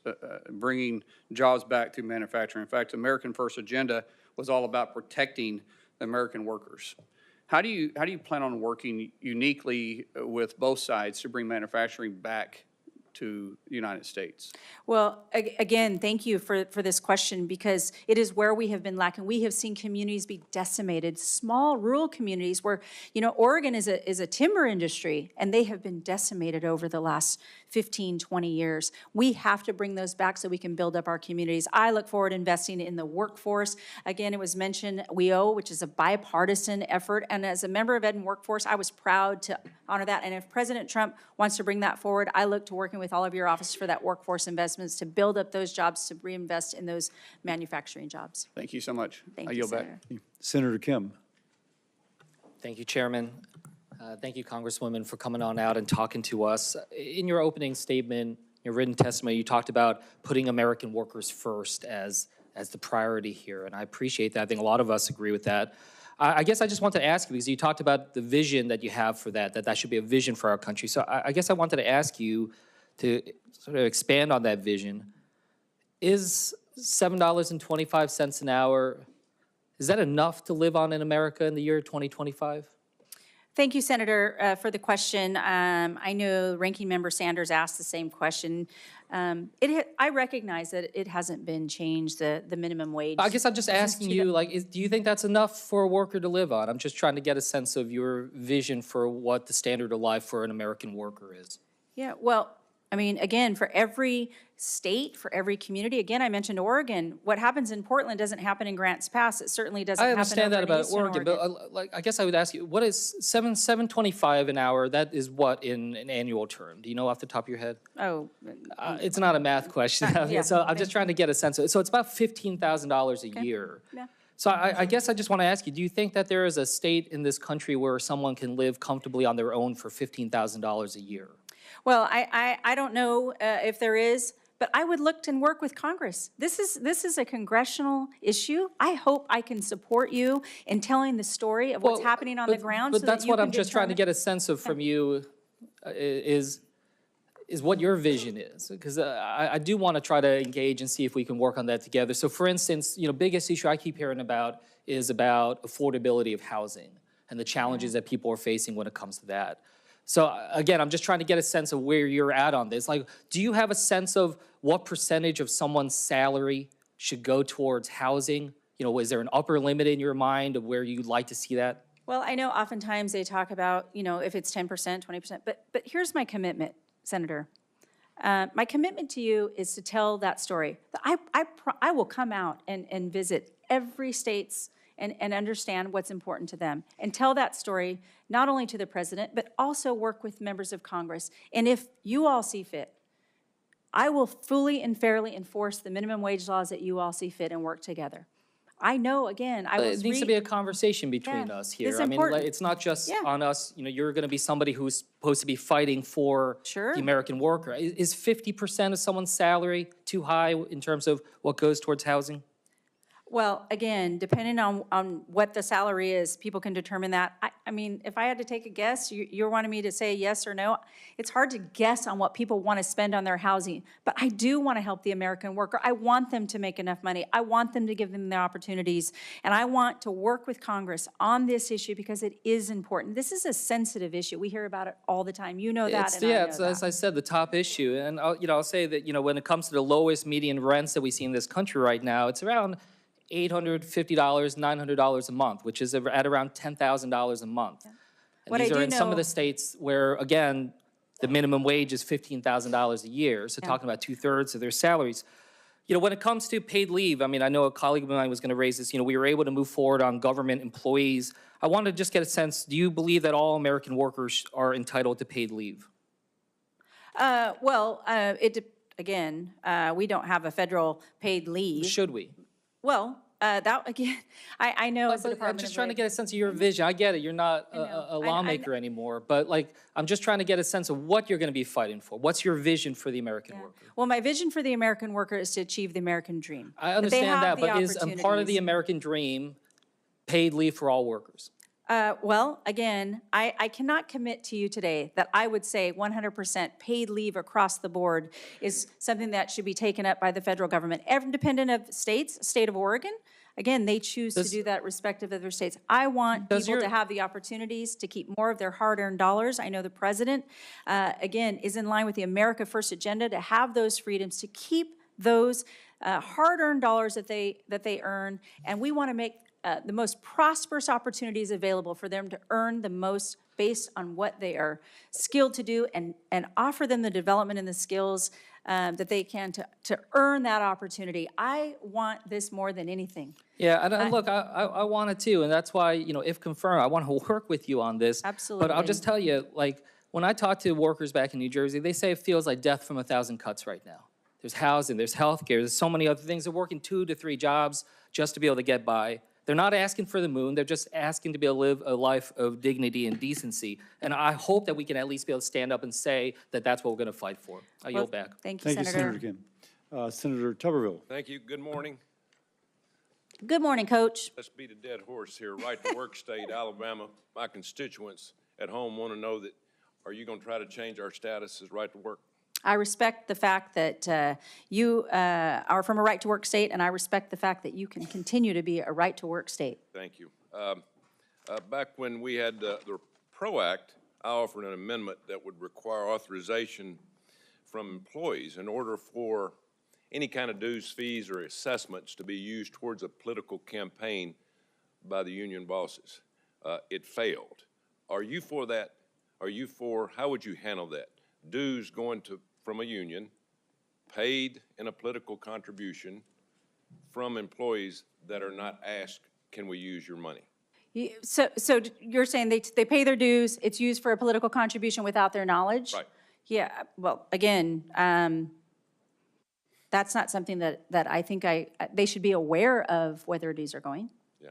[SPEAKER 1] bringing jobs back through manufacturing. In fact, the American First agenda was all about protecting the American workers. How do you plan on working uniquely with both sides to bring manufacturing back to the United States?
[SPEAKER 3] Well, again, thank you for this question, because it is where we have been lacking. We have seen communities be decimated, small rural communities where, Oregon is a timber industry, and they have been decimated over the last 15, 20 years. We have to bring those back so we can build up our communities. I look forward to investing in the workforce. Again, it was mentioned WEO, which is a bipartisan effort, and as a member of Ed and Workforce, I was proud to honor that. And if President Trump wants to bring that forward, I look to working with all of your offices for that workforce investments to build up those jobs, to reinvest in those manufacturing jobs.
[SPEAKER 1] Thank you so much.
[SPEAKER 3] Thank
[SPEAKER 1] I
[SPEAKER 3] you,
[SPEAKER 1] yield back.
[SPEAKER 3] Senator.
[SPEAKER 2] Senator Kim.
[SPEAKER 15] Thank you, Chairman. Thank you, Congresswoman, for coming on out and talking to us. In your opening statement, your written testimony, you talked about putting American workers first as the priority here, and I appreciate that. I think a lot of us agree with that. I guess I just want to ask you, because you talked about the vision that you have for that should be a vision for our country. So I guess I wanted to ask you to sort of expand on that vision. Is $7.25 an hour, is that enough to live on in America in the year 2025?
[SPEAKER 3] Thank you, Senator, for the question. I know Ranking Member Sanders asked the same question. I recognize that it hasn't been changed, the minimum wage.
[SPEAKER 15] I guess I'm just asking you, do you think that's enough for a worker to live on? I'm just trying to get a sense of your vision for what the standard of life for an American worker is.
[SPEAKER 3] Yeah, well, I mean, again, for every state, for every community, again, I mentioned Oregon. What happens in Portland doesn't happen in Grants Pass. It certainly doesn't happen over in Eastern Oregon.
[SPEAKER 15] I understand that about Oregon, but I guess I would ask you, what is $7.25 an hour? That is what in an annual term? Do you know off the top of your head?
[SPEAKER 3] Oh.
[SPEAKER 15] It's not a math question.
[SPEAKER 3] Yeah,
[SPEAKER 15] so I'm just trying to get a sense of it. So it's about $15,000 a year.
[SPEAKER 3] Yeah.
[SPEAKER 15] So I guess I just want to ask you, do you think that there is a state in this country where someone can live comfortably on their own for $15,000 a year?
[SPEAKER 3] Well, I don't know if there is, but I would look and work with Congress. This is a congressional issue. I hope I can support you in telling the story of what's happening on the ground.
[SPEAKER 15] But that's what I'm just trying to get a sense of from you is what your vision is. Because I do want to try to engage and see if we can work on that together. So for instance, biggest issue I keep hearing about is about affordability of housing and the challenges that people are facing when it comes to that. So again, I'm just trying to get a sense of where you're at on this. Like, do you have a sense of what percentage of someone's salary should go towards housing? Is there an upper limit in your mind of where you'd like to see that?
[SPEAKER 3] Well, I know oftentimes they talk about, if it's 10%, 20%, but here's my commitment, Senator. My commitment to you is to tell that story. I will come out and visit every state's and understand what's important to them and tell that story not only to the president, but also work with members of Congress. And if you all see fit, I will fully and fairly enforce the minimum wage laws that you all see fit and work together. I know, again,
[SPEAKER 15] it needs to be a conversation between us here.
[SPEAKER 3] It's
[SPEAKER 15] I mean,
[SPEAKER 3] important.
[SPEAKER 15] it's not just on us. You're going to be somebody who's supposed to be fighting for the American worker. Is 50% of someone's salary too high in terms of what goes towards housing?
[SPEAKER 3] Well, again, depending on what the salary is, people can determine that. I mean, if I had to take a guess, you're wanting me to say yes or no. It's hard to guess on what people want to spend on their housing, but I do want to help the American worker. I want them to make enough money. I want them to give them the opportunities, and I want to work with Congress on this issue because it is important. This is a sensitive issue. We hear about it all the time. You know that, and I know that.
[SPEAKER 15] As I said, the top issue. And I'll say that, when it comes to the lowest median rents that we see in this country right now, it's around $850, $900 a month, which is at around $10,000 a month. And these are in some of the states where, again, the minimum wage is $15,000 a year, so talking about 2/3 of their salaries. When it comes to paid leave, I mean, I know a colleague of mine was going to raise this, we were able to move forward on government employees. I wanted to just get a sense, do you believe that all American workers are entitled to paid leave?
[SPEAKER 3] Again, we don't have a federal paid leave.
[SPEAKER 15] Should we?
[SPEAKER 3] Well, that again, I know as a Department
[SPEAKER 15] I'm just trying to get a sense of your vision. I get it. You're not a lawmaker anymore, but I'm just trying to get a sense of what you're going to be fighting for. What's your vision for the American worker?
[SPEAKER 3] Well, my vision for the American worker is to achieve the American dream.
[SPEAKER 15] I understand that, but is part of the American dream paid leave for all workers?
[SPEAKER 3] Well, again, I cannot commit to you today that I would say 100% paid leave across the board is something that should be taken up by the federal government. Independent of states, state of Oregon, again, they choose to do that respective of their states. I want people to have the opportunities to keep more of their hard-earned dollars. I know the president, again, is in line with the America First agenda to have those freedoms, to keep those hard-earned dollars that they earn, and we want to make the most prosperous opportunities available for them to earn the most based on what they are skilled to do, and offer them the development and the skills that they can to earn that opportunity. I want this more than anything.
[SPEAKER 15] Yeah, and look, I want it too, and that's why, if confirmed, I want to work with you on this.
[SPEAKER 3] Absolutely.
[SPEAKER 15] But I'll just tell you, like, when I talk to workers back in New Jersey, they say it feels like death from a thousand cuts right now. There's housing, there's healthcare, there's so many other things. They're working 2 to 3 jobs just to be able to get by. They're not asking for the moon. They're just asking to be able to live a life of dignity and decency. And I hope that we can at least be able to stand up and say that that's what we're going to fight for. I yield back.
[SPEAKER 3] Thank you, Senator.
[SPEAKER 2] Thank you, Senator Kim. Senator Tuberville.
[SPEAKER 16] Thank you. Good morning.
[SPEAKER 3] Good morning, Coach.
[SPEAKER 16] Let's beat a dead horse here. Right to work state, Alabama. My constituents at home want to know that, are you going to try to change our status as right to work?
[SPEAKER 3] I respect the fact that you are from a right-to-work state, and I respect the fact that you can continue to be a right-to-work state.
[SPEAKER 16] Thank you. Back when we had the PRO Act, I offered an amendment that would require authorization from employees in order for any kind of dues, fees, or assessments to be used towards a political campaign by the union bosses. It failed. Are you for that? Are you for, how would you handle that? Dues going from a union, paid in a political contribution from employees that are not asked, can we use your money?
[SPEAKER 3] So you're saying they pay their dues, it's used for a political contribution without their knowledge?
[SPEAKER 16] Right.
[SPEAKER 3] Yeah, well, again, that's not something that I think they should be aware of where their dues are going.
[SPEAKER 16] Yeah,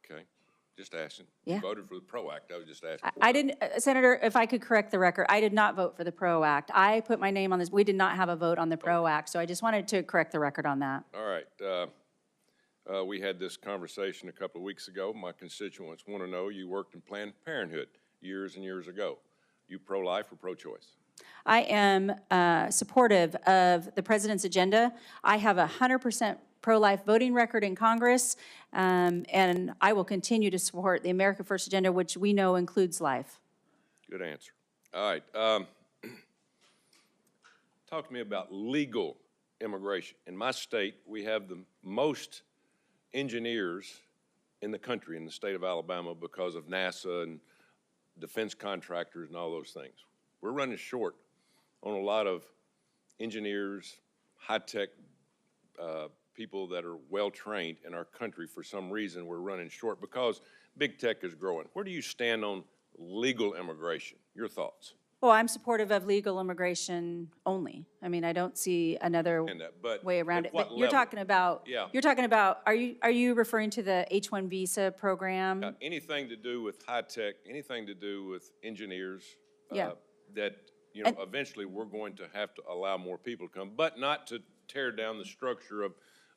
[SPEAKER 16] okay. Just asking.
[SPEAKER 3] Yeah.
[SPEAKER 16] You voted for the PRO Act. I was just asking.
[SPEAKER 3] I didn't, Senator, if I could correct the record, I did not vote for the PRO Act. I put my name on this. We did not have a vote on the PRO Act, so I just wanted to correct the record on that.
[SPEAKER 16] All right. We had this conversation a couple of weeks ago. My constituents want to know, you worked in Planned Parenthood years and years ago. You pro-life or pro-choice?
[SPEAKER 3] I am supportive of the president's agenda. I have a 100% pro-life voting record in Congress, and I will continue to support the America First agenda, which we know includes life.
[SPEAKER 16] Good answer. All right. Talk to me about legal immigration. In my state, we have the most engineers in the country, in the state of Alabama, because of NASA and defense contractors and all those things. We're running short on a lot of engineers, high-tech people that are well-trained in our country. For some reason, we're running short because big tech is growing. Where do you stand on legal immigration? Your thoughts?
[SPEAKER 3] Well, I'm supportive of legal immigration only. I mean, I don't see another way around it. But you're talking about, are you referring to the H-1 visa program?
[SPEAKER 16] Anything to do with high-tech, anything to do with engineers, that, eventually we're going to have to allow more people to come, but not to tear down the structure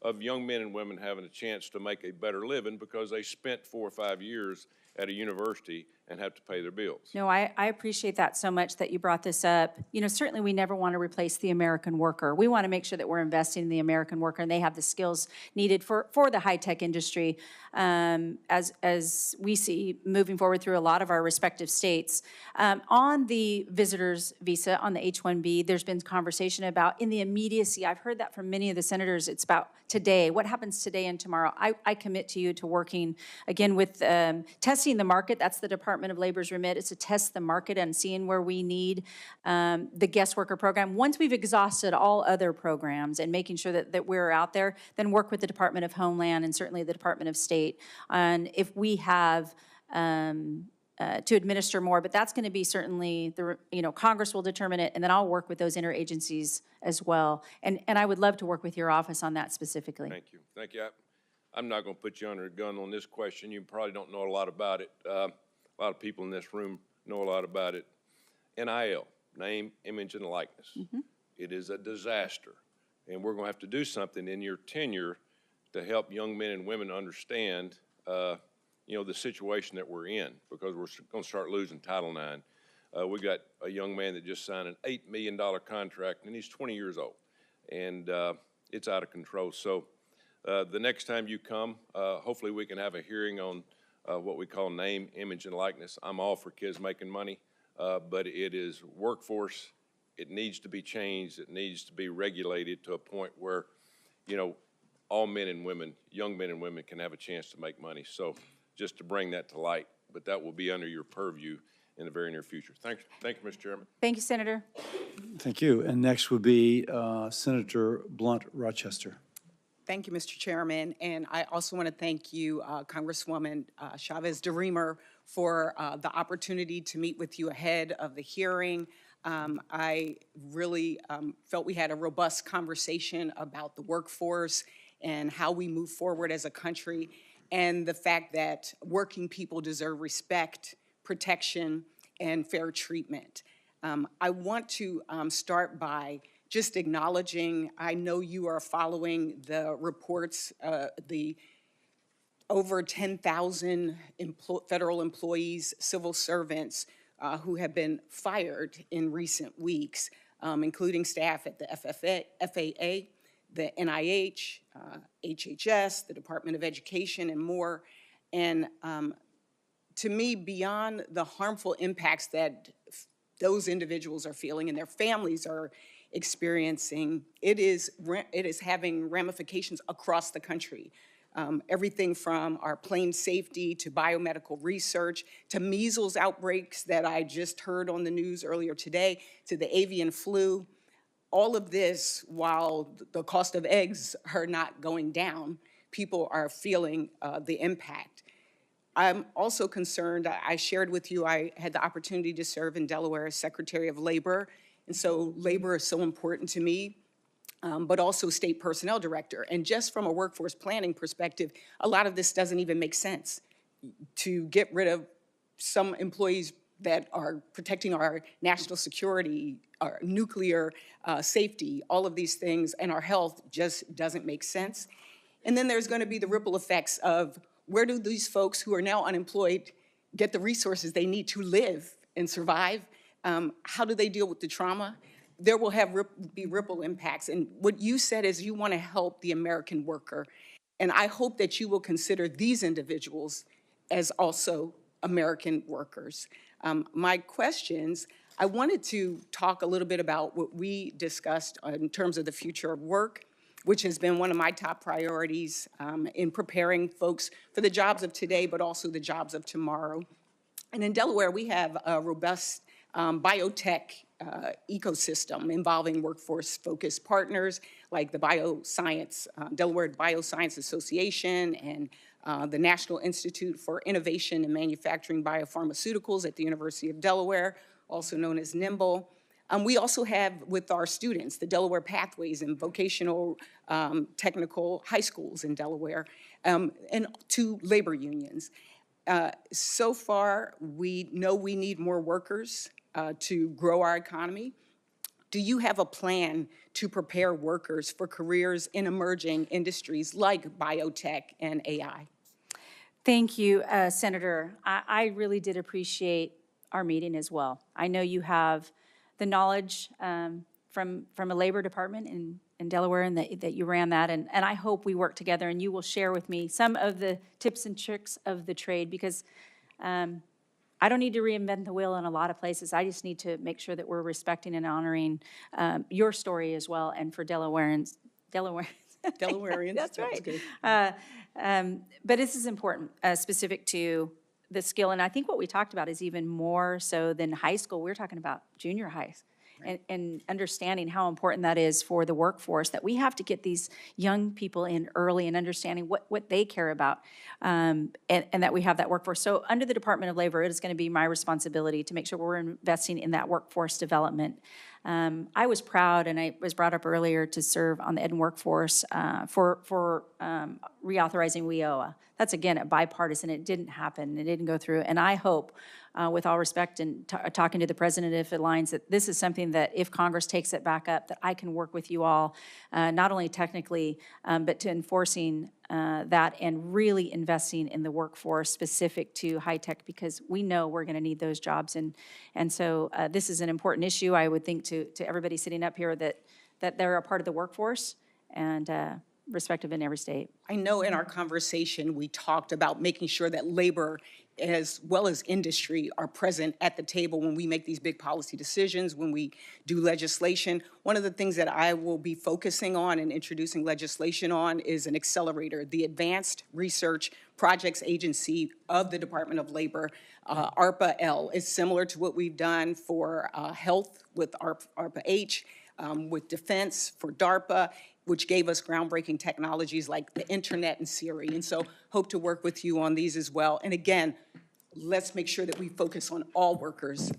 [SPEAKER 16] of young men and women having a chance to make a better living because they spent 4 or 5 years at a university and have to pay their bills.
[SPEAKER 3] No, I appreciate that so much that you brought this up. Certainly we never want to replace the American worker. We want to make sure that we're investing in the American worker and they have the skills needed for the high-tech industry as we see moving forward through a lot of our respective states. On the visitor's visa, on the H-1B, there's been conversation about in the immediacy. I've heard that from many of the senators. It's about today. What happens today and tomorrow? I commit to you to working, again, with testing the market. That's the Department of Labor's remit, is to test the market and seeing where we need the guest worker program. Once we've exhausted all other programs and making sure that we're out there, then work with the Department of Homeland and certainly the Department of State on if we have to administer more, but that's going to be certainly, Congress will determine it, and then I'll work with those interagencies as well. And I would love to work with your office on that specifically.
[SPEAKER 16] Thank you. Thank you. I'm not going to put you under a gun on this question. You probably don't know a lot about it. A lot of people in this room know a lot about it. NIL, name, image, and likeness. Mm-hmm. It is a disaster, and we're going to have to do something in your tenure to help young men and women understand the situation that we're in, because we're going to start losing Title IX. We got a young man that just signed an $8 million contract, and he's 20 years old, and it's out of control. So the next time you come, hopefully we can have a hearing on what we call name, image, and likeness. I'm all for kids making money, but it is workforce. It needs to be changed. It needs to be regulated to a point where, all men and women, young men and women, can have a chance to make money. So just to bring that to light, but that will be under your purview in the very near future. Thank you, Mr. Chairman.
[SPEAKER 3] Thank you, Senator.
[SPEAKER 2] Thank you. And next would be Senator Blunt Rochester.
[SPEAKER 17] Thank you, Mr. Chairman. And I also want to thank you, Congresswoman Chavez-DeRemer, for the opportunity to meet with you ahead of the hearing. I really felt we had a robust conversation about the workforce and how we move forward as a country, and the fact that working people deserve respect, protection, and fair treatment. I want to start by just acknowledging, I know you are following the reports, the over 10,000 federal employees, civil servants who have been fired in recent weeks, including staff at the FAA, the NIH, HHS, the Department of Education, and more. And to me, beyond the harmful impacts that those individuals are feeling and their families are experiencing, it is having ramifications across the country. Everything from our plane safety to biomedical research to measles outbreaks that I just heard on the news earlier today, to the avian flu. All of this, while the cost of eggs are not going down, people are feeling the impact. I'm also concerned, I shared with you, I had the opportunity to serve in Delaware as Secretary of Labor, and so labor is so important to me, but also State Personnel Director. And just from a workforce planning perspective, a lot of this doesn't even make sense. To get rid of some employees that are protecting our national security, our nuclear safety, all of these things, and our health just doesn't make sense. And then there's going to be the ripple effects of where do these folks who are now unemployed get the resources they need to live and survive? How do they deal with the trauma? There will be ripple impacts. And what you said is you want to help the American worker. And I hope that you will consider these individuals as also American workers. My questions, I wanted to talk a little bit about what we discussed in terms of the future of work, which has been one of my top priorities in preparing folks for the jobs of today, but also the jobs of tomorrow. And in Delaware, we have a robust biotech ecosystem involving workforce-focused partners like the Delaware Bioscience Association and the National Institute for Innovation and Manufacturing Biopharmaceuticals at the University of Delaware, also known as NIMBLE. We also have with our students the Delaware Pathways and vocational technical high schools in Delaware, and 2 labor unions. So far, we know we need more workers to grow our economy. Do you have a plan to prepare workers for careers in emerging industries like biotech and AI?
[SPEAKER 3] Thank you, Senator. I really did appreciate our meeting as well. I know you have the knowledge from a labor department in Delaware and that you ran that, and I hope we work together and you will share with me some of the tips and tricks of the trade, because I don't need to reinvent the wheel in a lot of places. I just need to make sure that we're respecting and honoring your story as well, and for Delawareans.
[SPEAKER 17] That's
[SPEAKER 3] right.
[SPEAKER 17] Good.
[SPEAKER 3] But this is important, specific to the skill. And I think what we talked about is even more so than high school. We're talking about junior high. And understanding how important that is for the workforce, that we have to get these young people in early and understanding what they care about, and that we have that workforce. So under the Department of Labor, it is going to be my responsibility to make sure we're investing in that workforce development. I was proud, and I was brought up earlier, to serve on the Ed and Workforce for reauthorizing WIOA. That's, again, a bipartisan. It didn't happen. It didn't go through. And I hope, with all respect and talking to the president, if it aligns, that this is something that if Congress takes it back up, that I can work with you all, not only technically, but to enforcing that and really investing in the workforce specific to high tech, because we know we're going to need those jobs. And so this is an important issue, I would think, to everybody sitting up here, that they're a part of the workforce and respective in every state.
[SPEAKER 17] I know in our conversation, we talked about making sure that labor as well as industry are present at the table when we make these big policy decisions, when we do legislation. One of the things that I will be focusing on and introducing legislation on is an accelerator, the Advanced Research Projects Agency of the Department of Labor, ARPA-L. Is similar to what we've done for health with ARPA-H, with defense for DARPA, which gave us groundbreaking technologies like the internet and Siri. And so hope to work with you on these as well. And again, let's make sure that we focus on all workers.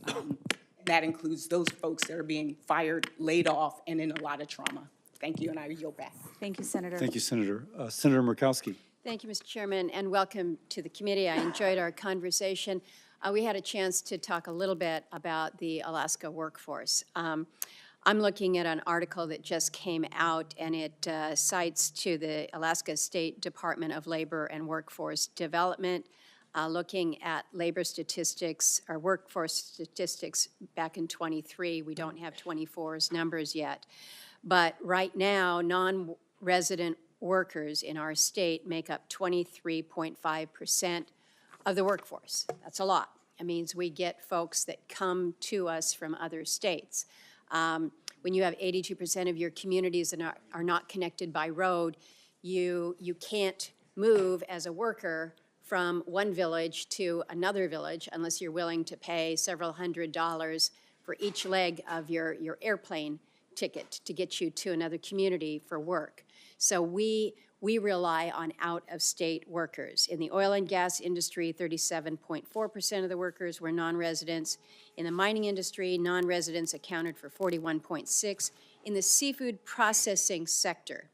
[SPEAKER 17] That includes those folks that are being fired, laid off, and in a lot of trauma. Thank you, and I yield back.
[SPEAKER 3] Thank you, Senator.
[SPEAKER 2] Thank you, Senator. Senator Murkowski.
[SPEAKER 18] Thank you, Mr. Chairman, and welcome to the committee. I enjoyed our conversation. We had a chance to talk a little bit about the Alaska workforce. I'm looking at an article that just came out, and it cites to the Alaska State Department of Labor and Workforce Development, looking at labor statistics, or workforce statistics back in 23. We don't have 24's numbers yet. But right now, non-resident workers in our state make up 23.5% of the workforce. That's a lot. It means we get folks that come to us from other states. When you have 82% of your communities that are not connected by road, you can't move as a worker from one village to another village unless you're willing to pay several $100s for each leg of your airplane ticket to get you to another community for work. So we rely on out-of-state workers. In the oil and gas industry, 37.4% of the workers were non-residents. In the mining industry, non-residents accounted for 41.6%. In the seafood processing sector,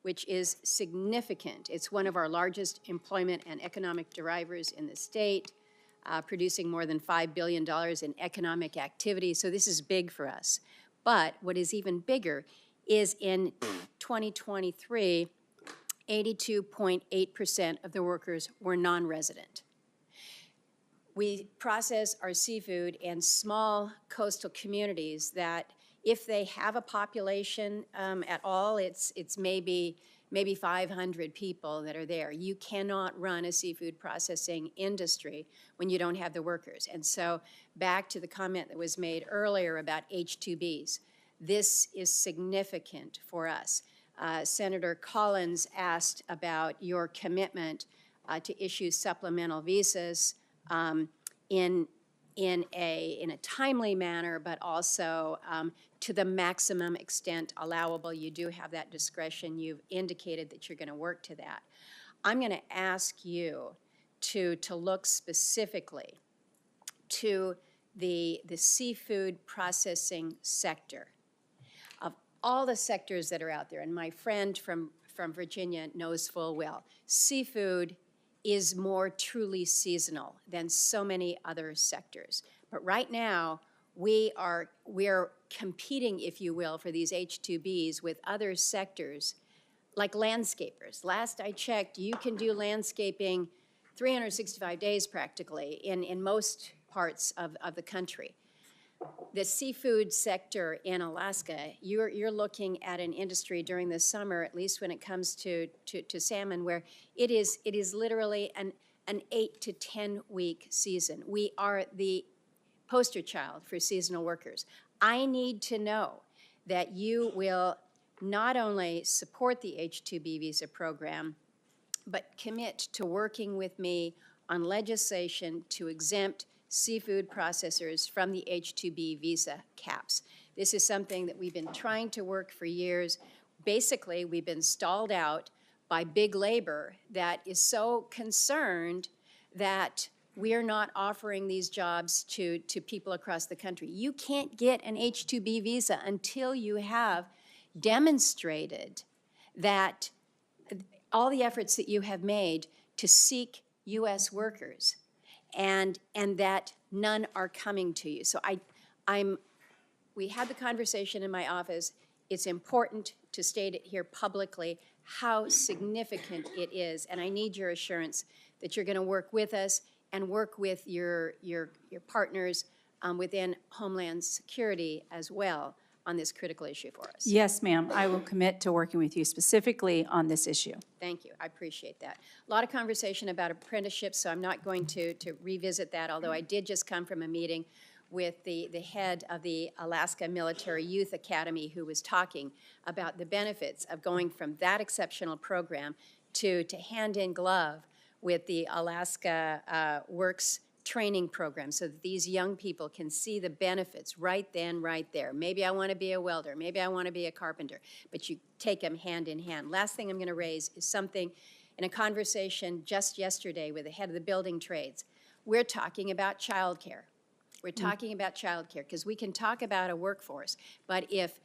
[SPEAKER 18] which is significant, it's one of our largest employment and economic drivers in the state, producing more than $5 billion in economic activity. So this is big for us. But what is even bigger is in 2023, 82.8% of the workers were non-resident. We process our seafood in small coastal communities that, if they have a population at all, it's maybe 500 people that are there. You cannot run a seafood processing industry when you don't have the workers. And so back to the comment that was made earlier about H-2Bs, this is significant for us. Senator Collins asked about your commitment to issue supplemental visas in a timely manner, but also to the maximum extent allowable. You do have that discretion. You've indicated that you're going to work to that. I'm going to ask you to look specifically to the seafood processing sector. Of all the sectors that are out there, and my friend from Virginia knows full well, seafood is more truly seasonal than so many other sectors. But right now, we're competing, if you will, for these H-2Bs with other sectors like landscapers. Last I checked, you can do landscaping 365 days practically in most parts of the country. The seafood sector in Alaska, you're looking at an industry during the summer, at least when it comes to salmon, where it is literally an 8 to 10 week season. We are the poster child for seasonal workers. I need to know that you will not only support the H-2B visa program, but commit to working with me on legislation to exempt seafood processors from the H-2B visa caps. This is something that we've been trying to work for years. Basically, we've been stalled out by big labor that is so concerned that we're not offering these jobs to people across the country. You can't get an H-2B visa until you have demonstrated that all the efforts that you have made to seek U.S. workers and that none are coming to you. So we had the conversation in my office. It's important to state it here publicly how significant it is. And I need your assurance that you're going to work with us and work with your partners within Homeland Security as well on this critical issue for us.
[SPEAKER 3] Yes, ma'am. I will commit to working with you specifically on this issue.
[SPEAKER 18] Thank you. I appreciate that. A lot of conversation about apprenticeships, so I'm not going to revisit that, although I did just come from a meeting with the head of the Alaska Military Youth Academy, who was talking about the benefits of going from that exceptional program to hand in glove with the Alaska Works training program, so that these young people can see the benefits right then, right there. Maybe I want to be a welder, maybe I want to be a carpenter, but you take them hand in hand. Last thing I'm going to raise is something in a conversation just yesterday with the head of the building trades. We're talking about childcare. We're talking about childcare because we can talk about a workforce, but if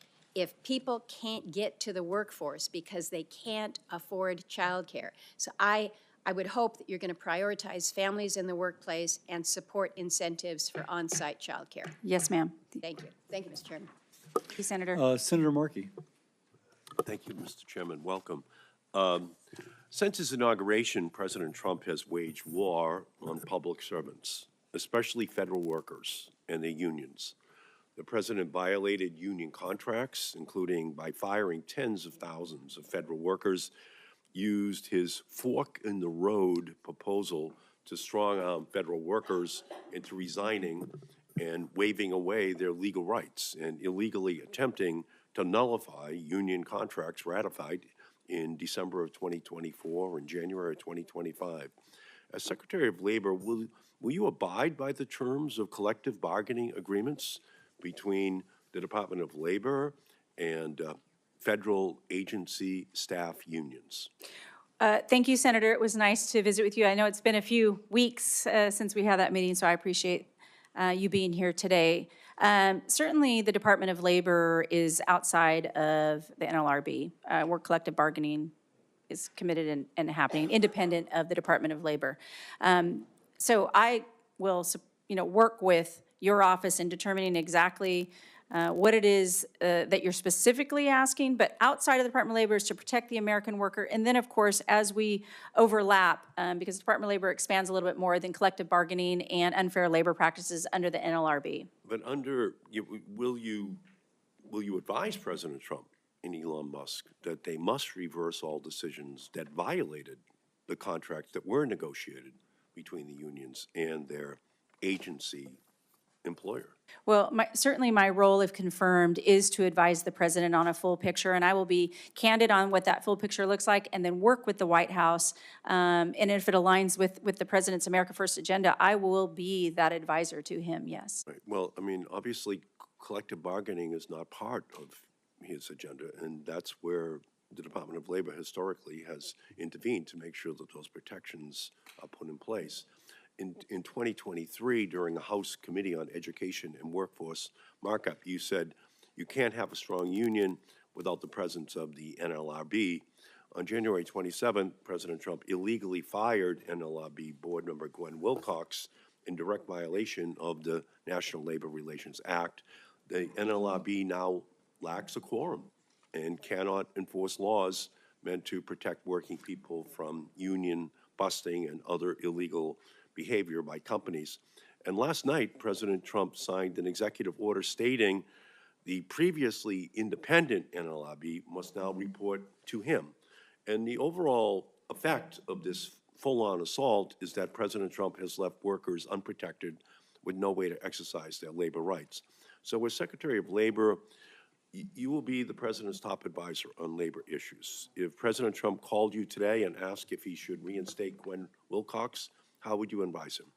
[SPEAKER 18] people can't get to the workforce because they can't afford childcare, so I would hope that you're going to prioritize families in the workplace and support incentives for on-site childcare.
[SPEAKER 3] Yes, ma'am.
[SPEAKER 18] Thank you. Thank you, Mr. Chairman.
[SPEAKER 3] Thank you, Senator.
[SPEAKER 2] Senator Markey.
[SPEAKER 19] Thank you, Mr. Chairman. Welcome. Since his inauguration, President Trump has waged war on public servants, especially federal workers and their unions. The president violated union contracts, including by firing tens of thousands of federal workers, used his fork-in-the-road proposal to strong-arm federal workers into resigning and waving away their legal rights and illegally attempting to nullify union contracts ratified in December of 2024 and January of 2025. As Secretary of Labor, will you abide by the terms of collective bargaining agreements between the Department of Labor and federal agency staff unions?
[SPEAKER 3] Thank you, Senator. It was nice to visit with you. I know it's been a few weeks since we had that meeting, so I appreciate you being here today. Certainly, the Department of Labor is outside of the NLRB. Where collective bargaining is committed and happening, independent of the Department of Labor. So I will, work with your office in determining exactly what it is that you're specifically asking, but outside of the Department of Labor is to protect the American worker. And then, of course, as we overlap, because the Department of Labor expands a little bit more than collective bargaining and unfair labor practices under the NLRB.
[SPEAKER 19] But will you advise President Trump and Elon Musk that they must reverse all decisions that violated the contracts that were negotiated between the unions and their agency employer?
[SPEAKER 3] Well, certainly my role, if confirmed, is to advise the president on a full picture, and I will be candid on what that full picture looks like and then work with the White House. And if it aligns with the president's America First agenda, I will be that advisor to him, yes.
[SPEAKER 19] Right. Well, I mean, obviously, collective bargaining is not part of his agenda, and that's where the Department of Labor historically has intervened to make sure that those protections are put in place. In 2023, during a House Committee on Education and Workforce markup, you said you can't have a strong union without the presence of the NLRB. On January 27th, President Trump illegally fired NLRB board member Gwen Wilcox in direct violation of the National Labor Relations Act. The NLRB now lacks a quorum and cannot enforce laws meant to protect working people from union busting and other illegal behavior by companies. And last night, President Trump signed an executive order stating the previously independent NLRB must now report to him. And the overall effect of this full-on assault is that President Trump has left workers unprotected with no way to exercise their labor rights. So as Secretary of Labor, you will be the president's top advisor on labor issues. If President Trump called you today and asked if he should reinstate Gwen Wilcox, how would you advise him?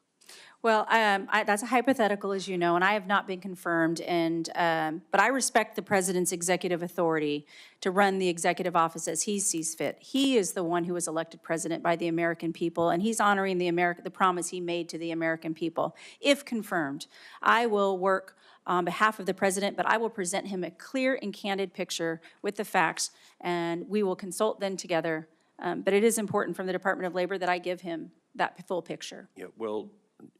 [SPEAKER 3] Well, that's a hypothetical, as you know, and I have not been confirmed. But I respect the president's executive authority to run the executive office as he sees fit. He is the one who was elected president by the American people, and he's honoring the promise he made to the American people. If confirmed, I will work on behalf of the president, but I will present him a clear and candid picture with the facts, and we will consult then together. But it is important from the Department of Labor that I give him that full picture.
[SPEAKER 19] Yeah, well,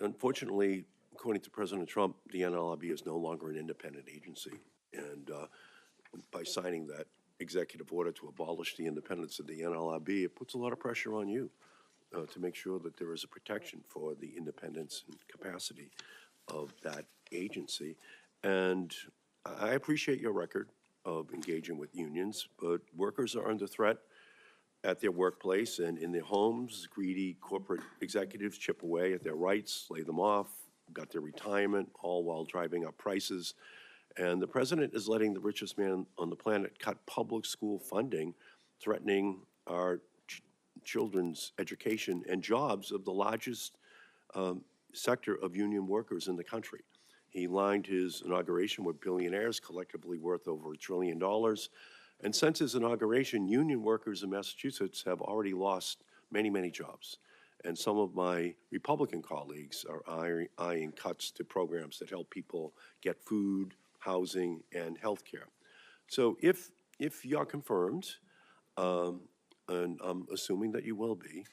[SPEAKER 19] unfortunately, according to President Trump, the NLRB is no longer an independent agency. And by signing that executive order to abolish the independence of the NLRB, it puts a lot of pressure on you to make sure that there is a protection for the independence and capacity of that agency. And I appreciate your record of engaging with unions, but workers are under threat at their workplace and in their homes. Greedy corporate executives chip away at their rights, lay them off, got their retirement, all while driving up prices. And the president is letting the richest man on the planet cut public school funding, threatening our children's education and jobs of the largest sector of union workers in the country. He lined his inauguration with billionaires collectively worth over $1 trillion. And since his inauguration, union workers in Massachusetts have already lost many, many jobs. And some of my Republican colleagues are eyeing cuts to programs that help people get food, housing, and health care. So if you're confirmed, and I'm assuming that you will be,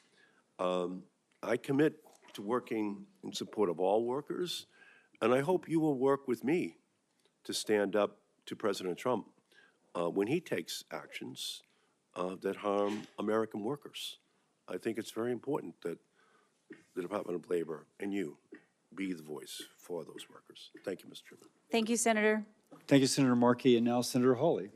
[SPEAKER 19] I commit to working in support of all workers, and I hope you will work with me to stand up to President Trump when he takes actions that harm American workers. I think it's very important that the Department of Labor and you be the voice for those workers. Thank you, Mr. Chairman.
[SPEAKER 3] Thank you, Senator.
[SPEAKER 2] Thank you, Senator Markey, and now Senator Hawley.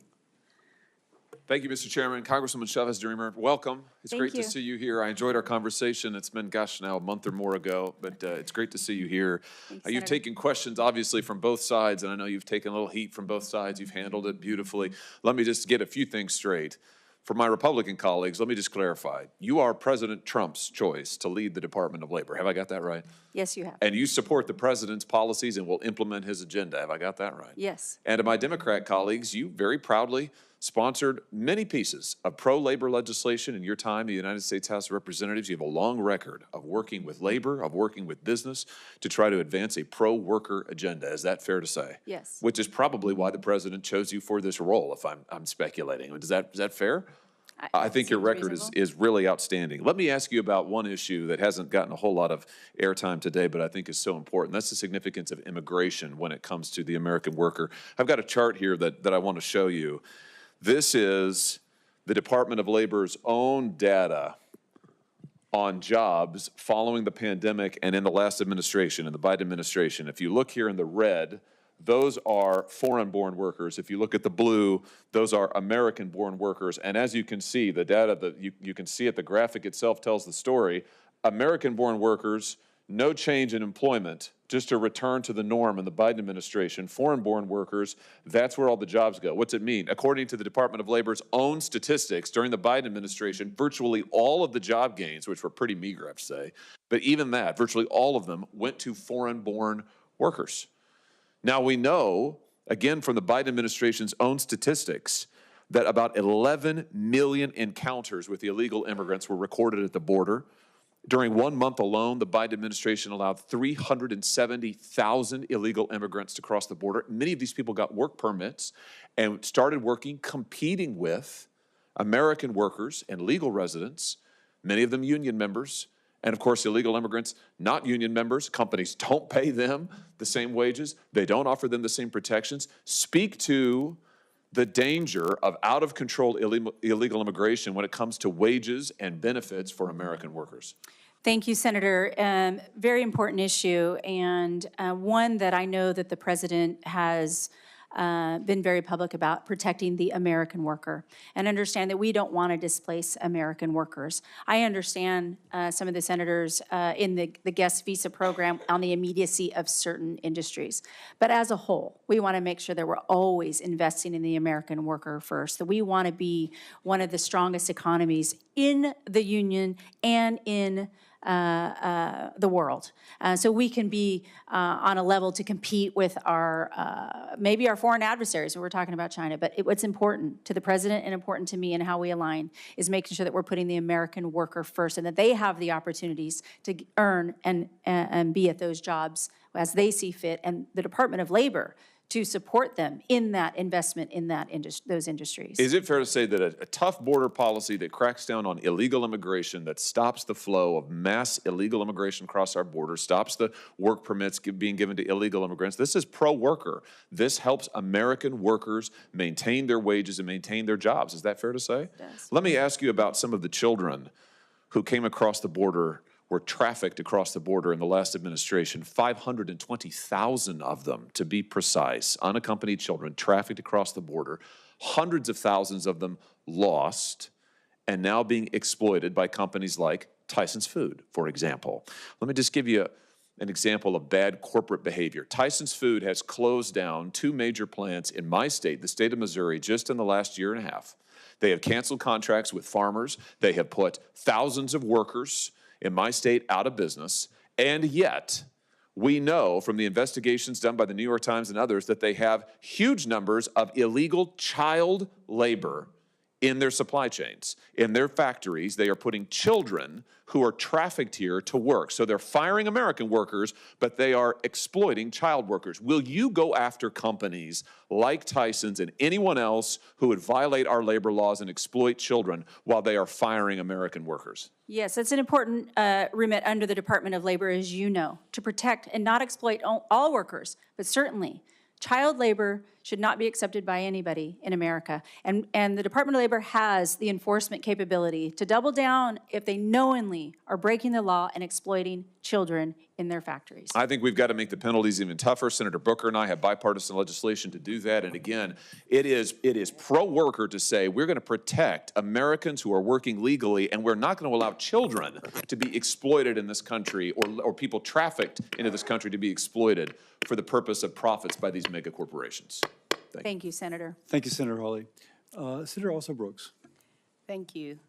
[SPEAKER 20] Thank you, Mr. Chairman. Congresswoman Chavez-DeRemer, welcome. It's
[SPEAKER 3] Thank
[SPEAKER 20] great
[SPEAKER 3] you.
[SPEAKER 20] to see you here. I enjoyed our conversation. It's been, gosh, now a month or more ago, but it's great to see you here.
[SPEAKER 3] Thanks,
[SPEAKER 20] You've
[SPEAKER 3] Senator.
[SPEAKER 20] taken questions, obviously, from both sides, and I know you've taken a little heat from both sides. You've handled it beautifully. Let me just get a few things straight. For my Republican colleagues, let me just clarify. You are President Trump's choice to lead the Department of Labor. Have I got that right?
[SPEAKER 3] Yes, you have.
[SPEAKER 20] And you support the president's policies and will implement his agenda. Have I got that right?
[SPEAKER 3] Yes.
[SPEAKER 20] And to my Democrat colleagues, you very proudly sponsored many pieces of pro-labor legislation in your time in the United States House of Representatives. You have a long record of working with labor, of working with business to try to advance a pro-worker agenda. Is that fair to say?
[SPEAKER 3] Yes.
[SPEAKER 20] Which is probably why the president chose you for this role, if I'm speculating. Is that fair? I think your
[SPEAKER 3] seems
[SPEAKER 20] record
[SPEAKER 3] reasonable.
[SPEAKER 20] is really outstanding. Let me ask you about one issue that hasn't gotten a whole lot of airtime today, but I think is so important. That's the significance of immigration when it comes to the American worker. I've got a chart here that I want to show you. This is the Department of Labor's own data on jobs following the pandemic and in the last administration, in the Biden administration. If you look here in the red, those are foreign-born workers. If you look at the blue, those are American-born workers. And as you can see, the data that you can see it, the graphic itself tells the story. American-born workers, no change in employment, just a return to the norm in the Biden administration. Foreign-born workers, that's where all the jobs go. What's it mean? According to the Department of Labor's own statistics, during the Biden administration, virtually all of the job gains, which were pretty meager, I have to say, but even that, virtually all of them went to foreign-born workers. Now, we know, again, from the Biden administration's own statistics, that about 11 million encounters with illegal immigrants were recorded at the border. During 1 month alone, the Biden administration allowed 370,000 illegal immigrants to cross the border. Many of these people got work permits and started working, competing with American workers and legal residents, many of them union members. And of course, illegal immigrants, not union members, companies don't pay them the same wages. They don't offer them the same protections. Speak to the danger of out-of-control illegal immigration when it comes to wages and benefits for American workers.
[SPEAKER 3] Thank you, Senator. Very important issue, and one that I know that the president has been very public about, protecting the American worker, and understand that we don't want to displace American workers. I understand some of the senators in the guest visa program on the immediacy of certain industries. But as a whole, we want to make sure that we're always investing in the American worker first, that we want to be one of the strongest economies in the union and in the world. So we can be on a level to compete with our, maybe our foreign adversaries when we're talking about China. But what's important to the president and important to me and how we align is making sure that we're putting the American worker first and that they have the opportunities to earn and be at those jobs as they see fit. And the Department of Labor to support them in that investment in that those industries.
[SPEAKER 20] Is it fair to say that a tough border policy that cracks down on illegal immigration, that stops the flow of mass illegal immigration across our border, stops the work permits being given to illegal immigrants, this is pro-worker. This helps American workers maintain their wages and maintain their jobs. Is that fair to say? Let me ask you about some of the children who came across the border, were trafficked across the border in the last administration. 520,000 of them, to be precise, unaccompanied children trafficked across the border. Hundreds of thousands of them lost and now being exploited by companies like Tyson's Food, for example. Let me just give you an example of bad corporate behavior. Tyson's Food has closed down 2 major plants in my state, the state of Missouri, just in the last year and a half. They have canceled contracts with farmers. They have put thousands of workers in my state out of business, and yet we know from the investigations done by the New York Times and others that they have huge numbers of illegal child labor in their supply chains. In their factories, they are putting children who are trafficked here to work. So they're firing American workers, but they are exploiting child workers. Will you go after companies like Tyson's and anyone else who would violate our labor laws and exploit children while they are firing American workers?
[SPEAKER 3] Yes, it's an important remit under the Department of Labor, as you know, to protect and not exploit all workers, but certainly child labor should not be accepted by anybody in America. And the Department of Labor has the enforcement capability to double down if they knowingly are breaking the law and exploiting children in their factories.
[SPEAKER 20] I think we've got to make the penalties even tougher. Senator Booker and I have bipartisan legislation to do that. And again, it is pro-worker to say we're going to protect Americans who are working legally, and we're not going to allow children to be exploited in this country, or people trafficked into this country to be exploited for the purpose of profits by these mega corporations.
[SPEAKER 3] Thank you, Senator.
[SPEAKER 2] Thank you, Senator Hawley. Senator Also Brooks.
[SPEAKER 21] Thank you.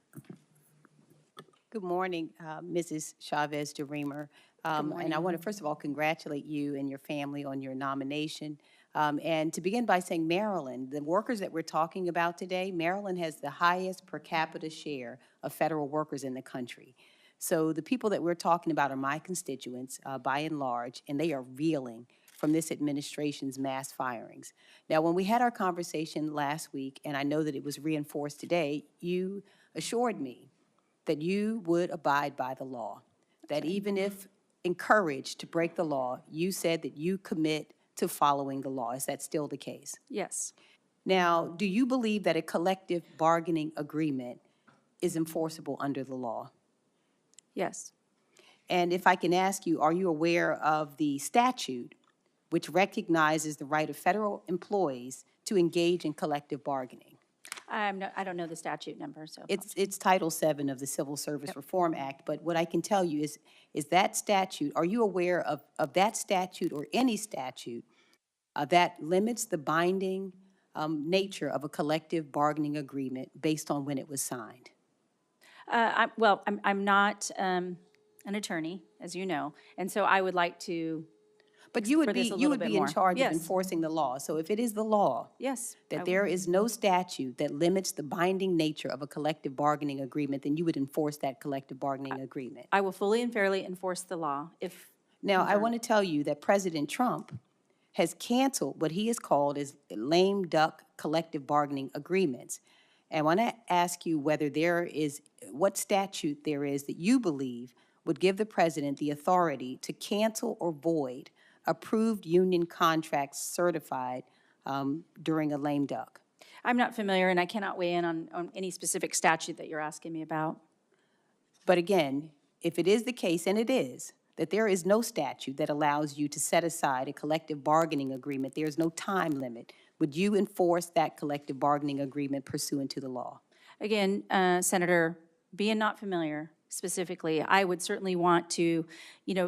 [SPEAKER 21] Good morning, Mrs. Chavez-DeRemer. And I want to, first of all, congratulate you and your family on your nomination. And to begin by saying Maryland, the workers that we're talking about today, Maryland has the highest per capita share of federal workers in the country. So the people that we're talking about are my constituents, by and large, and they are reeling from this administration's mass firings. Now, when we had our conversation last week, and I know that it was reinforced today, you assured me that you would abide by the law, that even if encouraged to break the law, you said that you commit to following the law. Is that still the case?
[SPEAKER 3] Yes.
[SPEAKER 21] Now, do you believe that a collective bargaining agreement is enforceable under the law?
[SPEAKER 3] Yes.
[SPEAKER 21] And if I can ask you, are you aware of the statute which recognizes the right of federal employees to engage in collective bargaining?
[SPEAKER 3] I don't know the statute number, so.
[SPEAKER 21] It's Title VII of the Civil Service Reform Act, but what I can tell you is that statute, are you aware of that statute or any statute that limits the binding nature of a collective bargaining agreement based on when it was signed?
[SPEAKER 3] I'm not an attorney, as you know, and so I would like to.
[SPEAKER 21] But you would be in charge of enforcing the law. So if it is the law,
[SPEAKER 3] yes,
[SPEAKER 21] that there is no statute that limits the binding nature of a collective bargaining agreement, then you would enforce that collective bargaining agreement.
[SPEAKER 3] I will fully and fairly enforce the law if.
[SPEAKER 21] Now, I want to tell you that President Trump has canceled what he has called as lame duck collective bargaining agreements. And I want to ask you whether what statute there is that you believe would give the president the authority to cancel or void approved union contracts certified during a lame duck.
[SPEAKER 3] I'm not familiar, and I cannot weigh in on any specific statute that you're asking me about.
[SPEAKER 21] But again, if it is the case, and it is, that there is no statute that allows you to set aside a collective bargaining agreement, there is no time limit, would you enforce that collective bargaining agreement pursuant to the law?
[SPEAKER 3] Again, Senator, being not familiar specifically, I would certainly want to,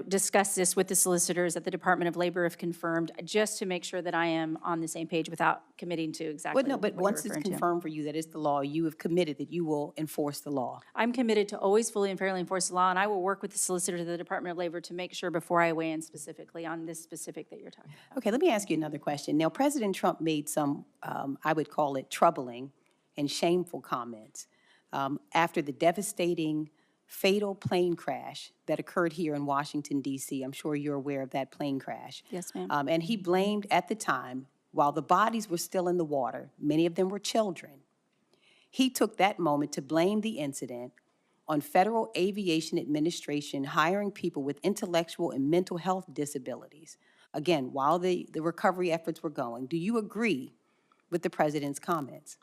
[SPEAKER 3] discuss this with the solicitors at the Department of Labor if confirmed, just to make sure that I am on the same page without committing to exactly.
[SPEAKER 21] But once it's confirmed for you that it's the law, you have committed that you will enforce the law.
[SPEAKER 3] I'm committed to always fully and fairly enforce the law, and I will work with the solicitors of the Department of Labor to make sure before I weigh in specifically on this specific that you're talking about.
[SPEAKER 21] Okay, let me ask you another question. Now, President Trump made some, I would call it troubling and shameful comments after the devastating fatal plane crash that occurred here in Washington, D.C. I'm sure you're aware of that plane crash.
[SPEAKER 3] Yes, ma'am.
[SPEAKER 21] And he blamed, at the time, while the bodies were still in the water, many of them were children, he took that moment to blame the incident on Federal Aviation Administration hiring people with intellectual and mental health disabilities. Again, while the recovery efforts were going, do you agree with the president's comments?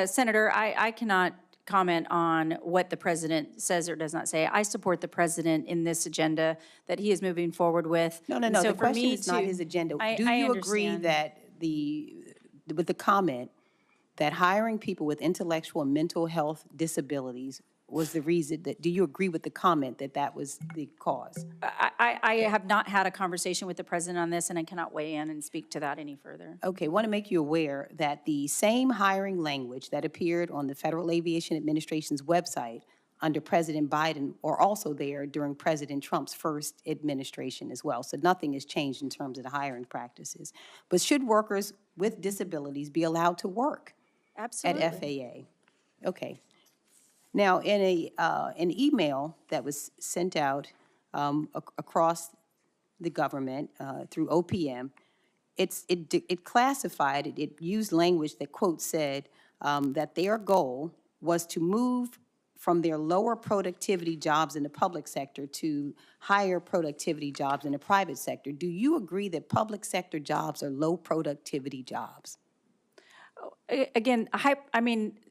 [SPEAKER 3] Senator, I cannot comment on what the president says or does not say. I support the president in this agenda that he is moving forward with.
[SPEAKER 21] No,
[SPEAKER 3] And so
[SPEAKER 21] the
[SPEAKER 3] for
[SPEAKER 21] question
[SPEAKER 3] me
[SPEAKER 21] is not
[SPEAKER 3] to-
[SPEAKER 21] his agenda.
[SPEAKER 3] I
[SPEAKER 21] Do you agree
[SPEAKER 3] understand.
[SPEAKER 21] that with the comment that hiring people with intellectual and mental health disabilities was the reason, do you agree with the comment that that was the cause?
[SPEAKER 3] I have not had a conversation with the president on this, and I cannot weigh in and speak to that any further.
[SPEAKER 21] Okay, want to make you aware that the same hiring language that appeared on the Federal Aviation Administration's website under President Biden are also there during President Trump's first administration as well. So nothing has changed in terms of the hiring practices. But should workers with disabilities be allowed to work
[SPEAKER 3] Absolutely.
[SPEAKER 21] at FAA? Okay. Now, in an email that was sent out across the government through OPM, it classified, it used language that, quote, said that their goal was to move from their lower productivity jobs in the public sector to higher productivity jobs in the private sector. Do you agree that public sector jobs are low productivity jobs?
[SPEAKER 3] Again, I mean,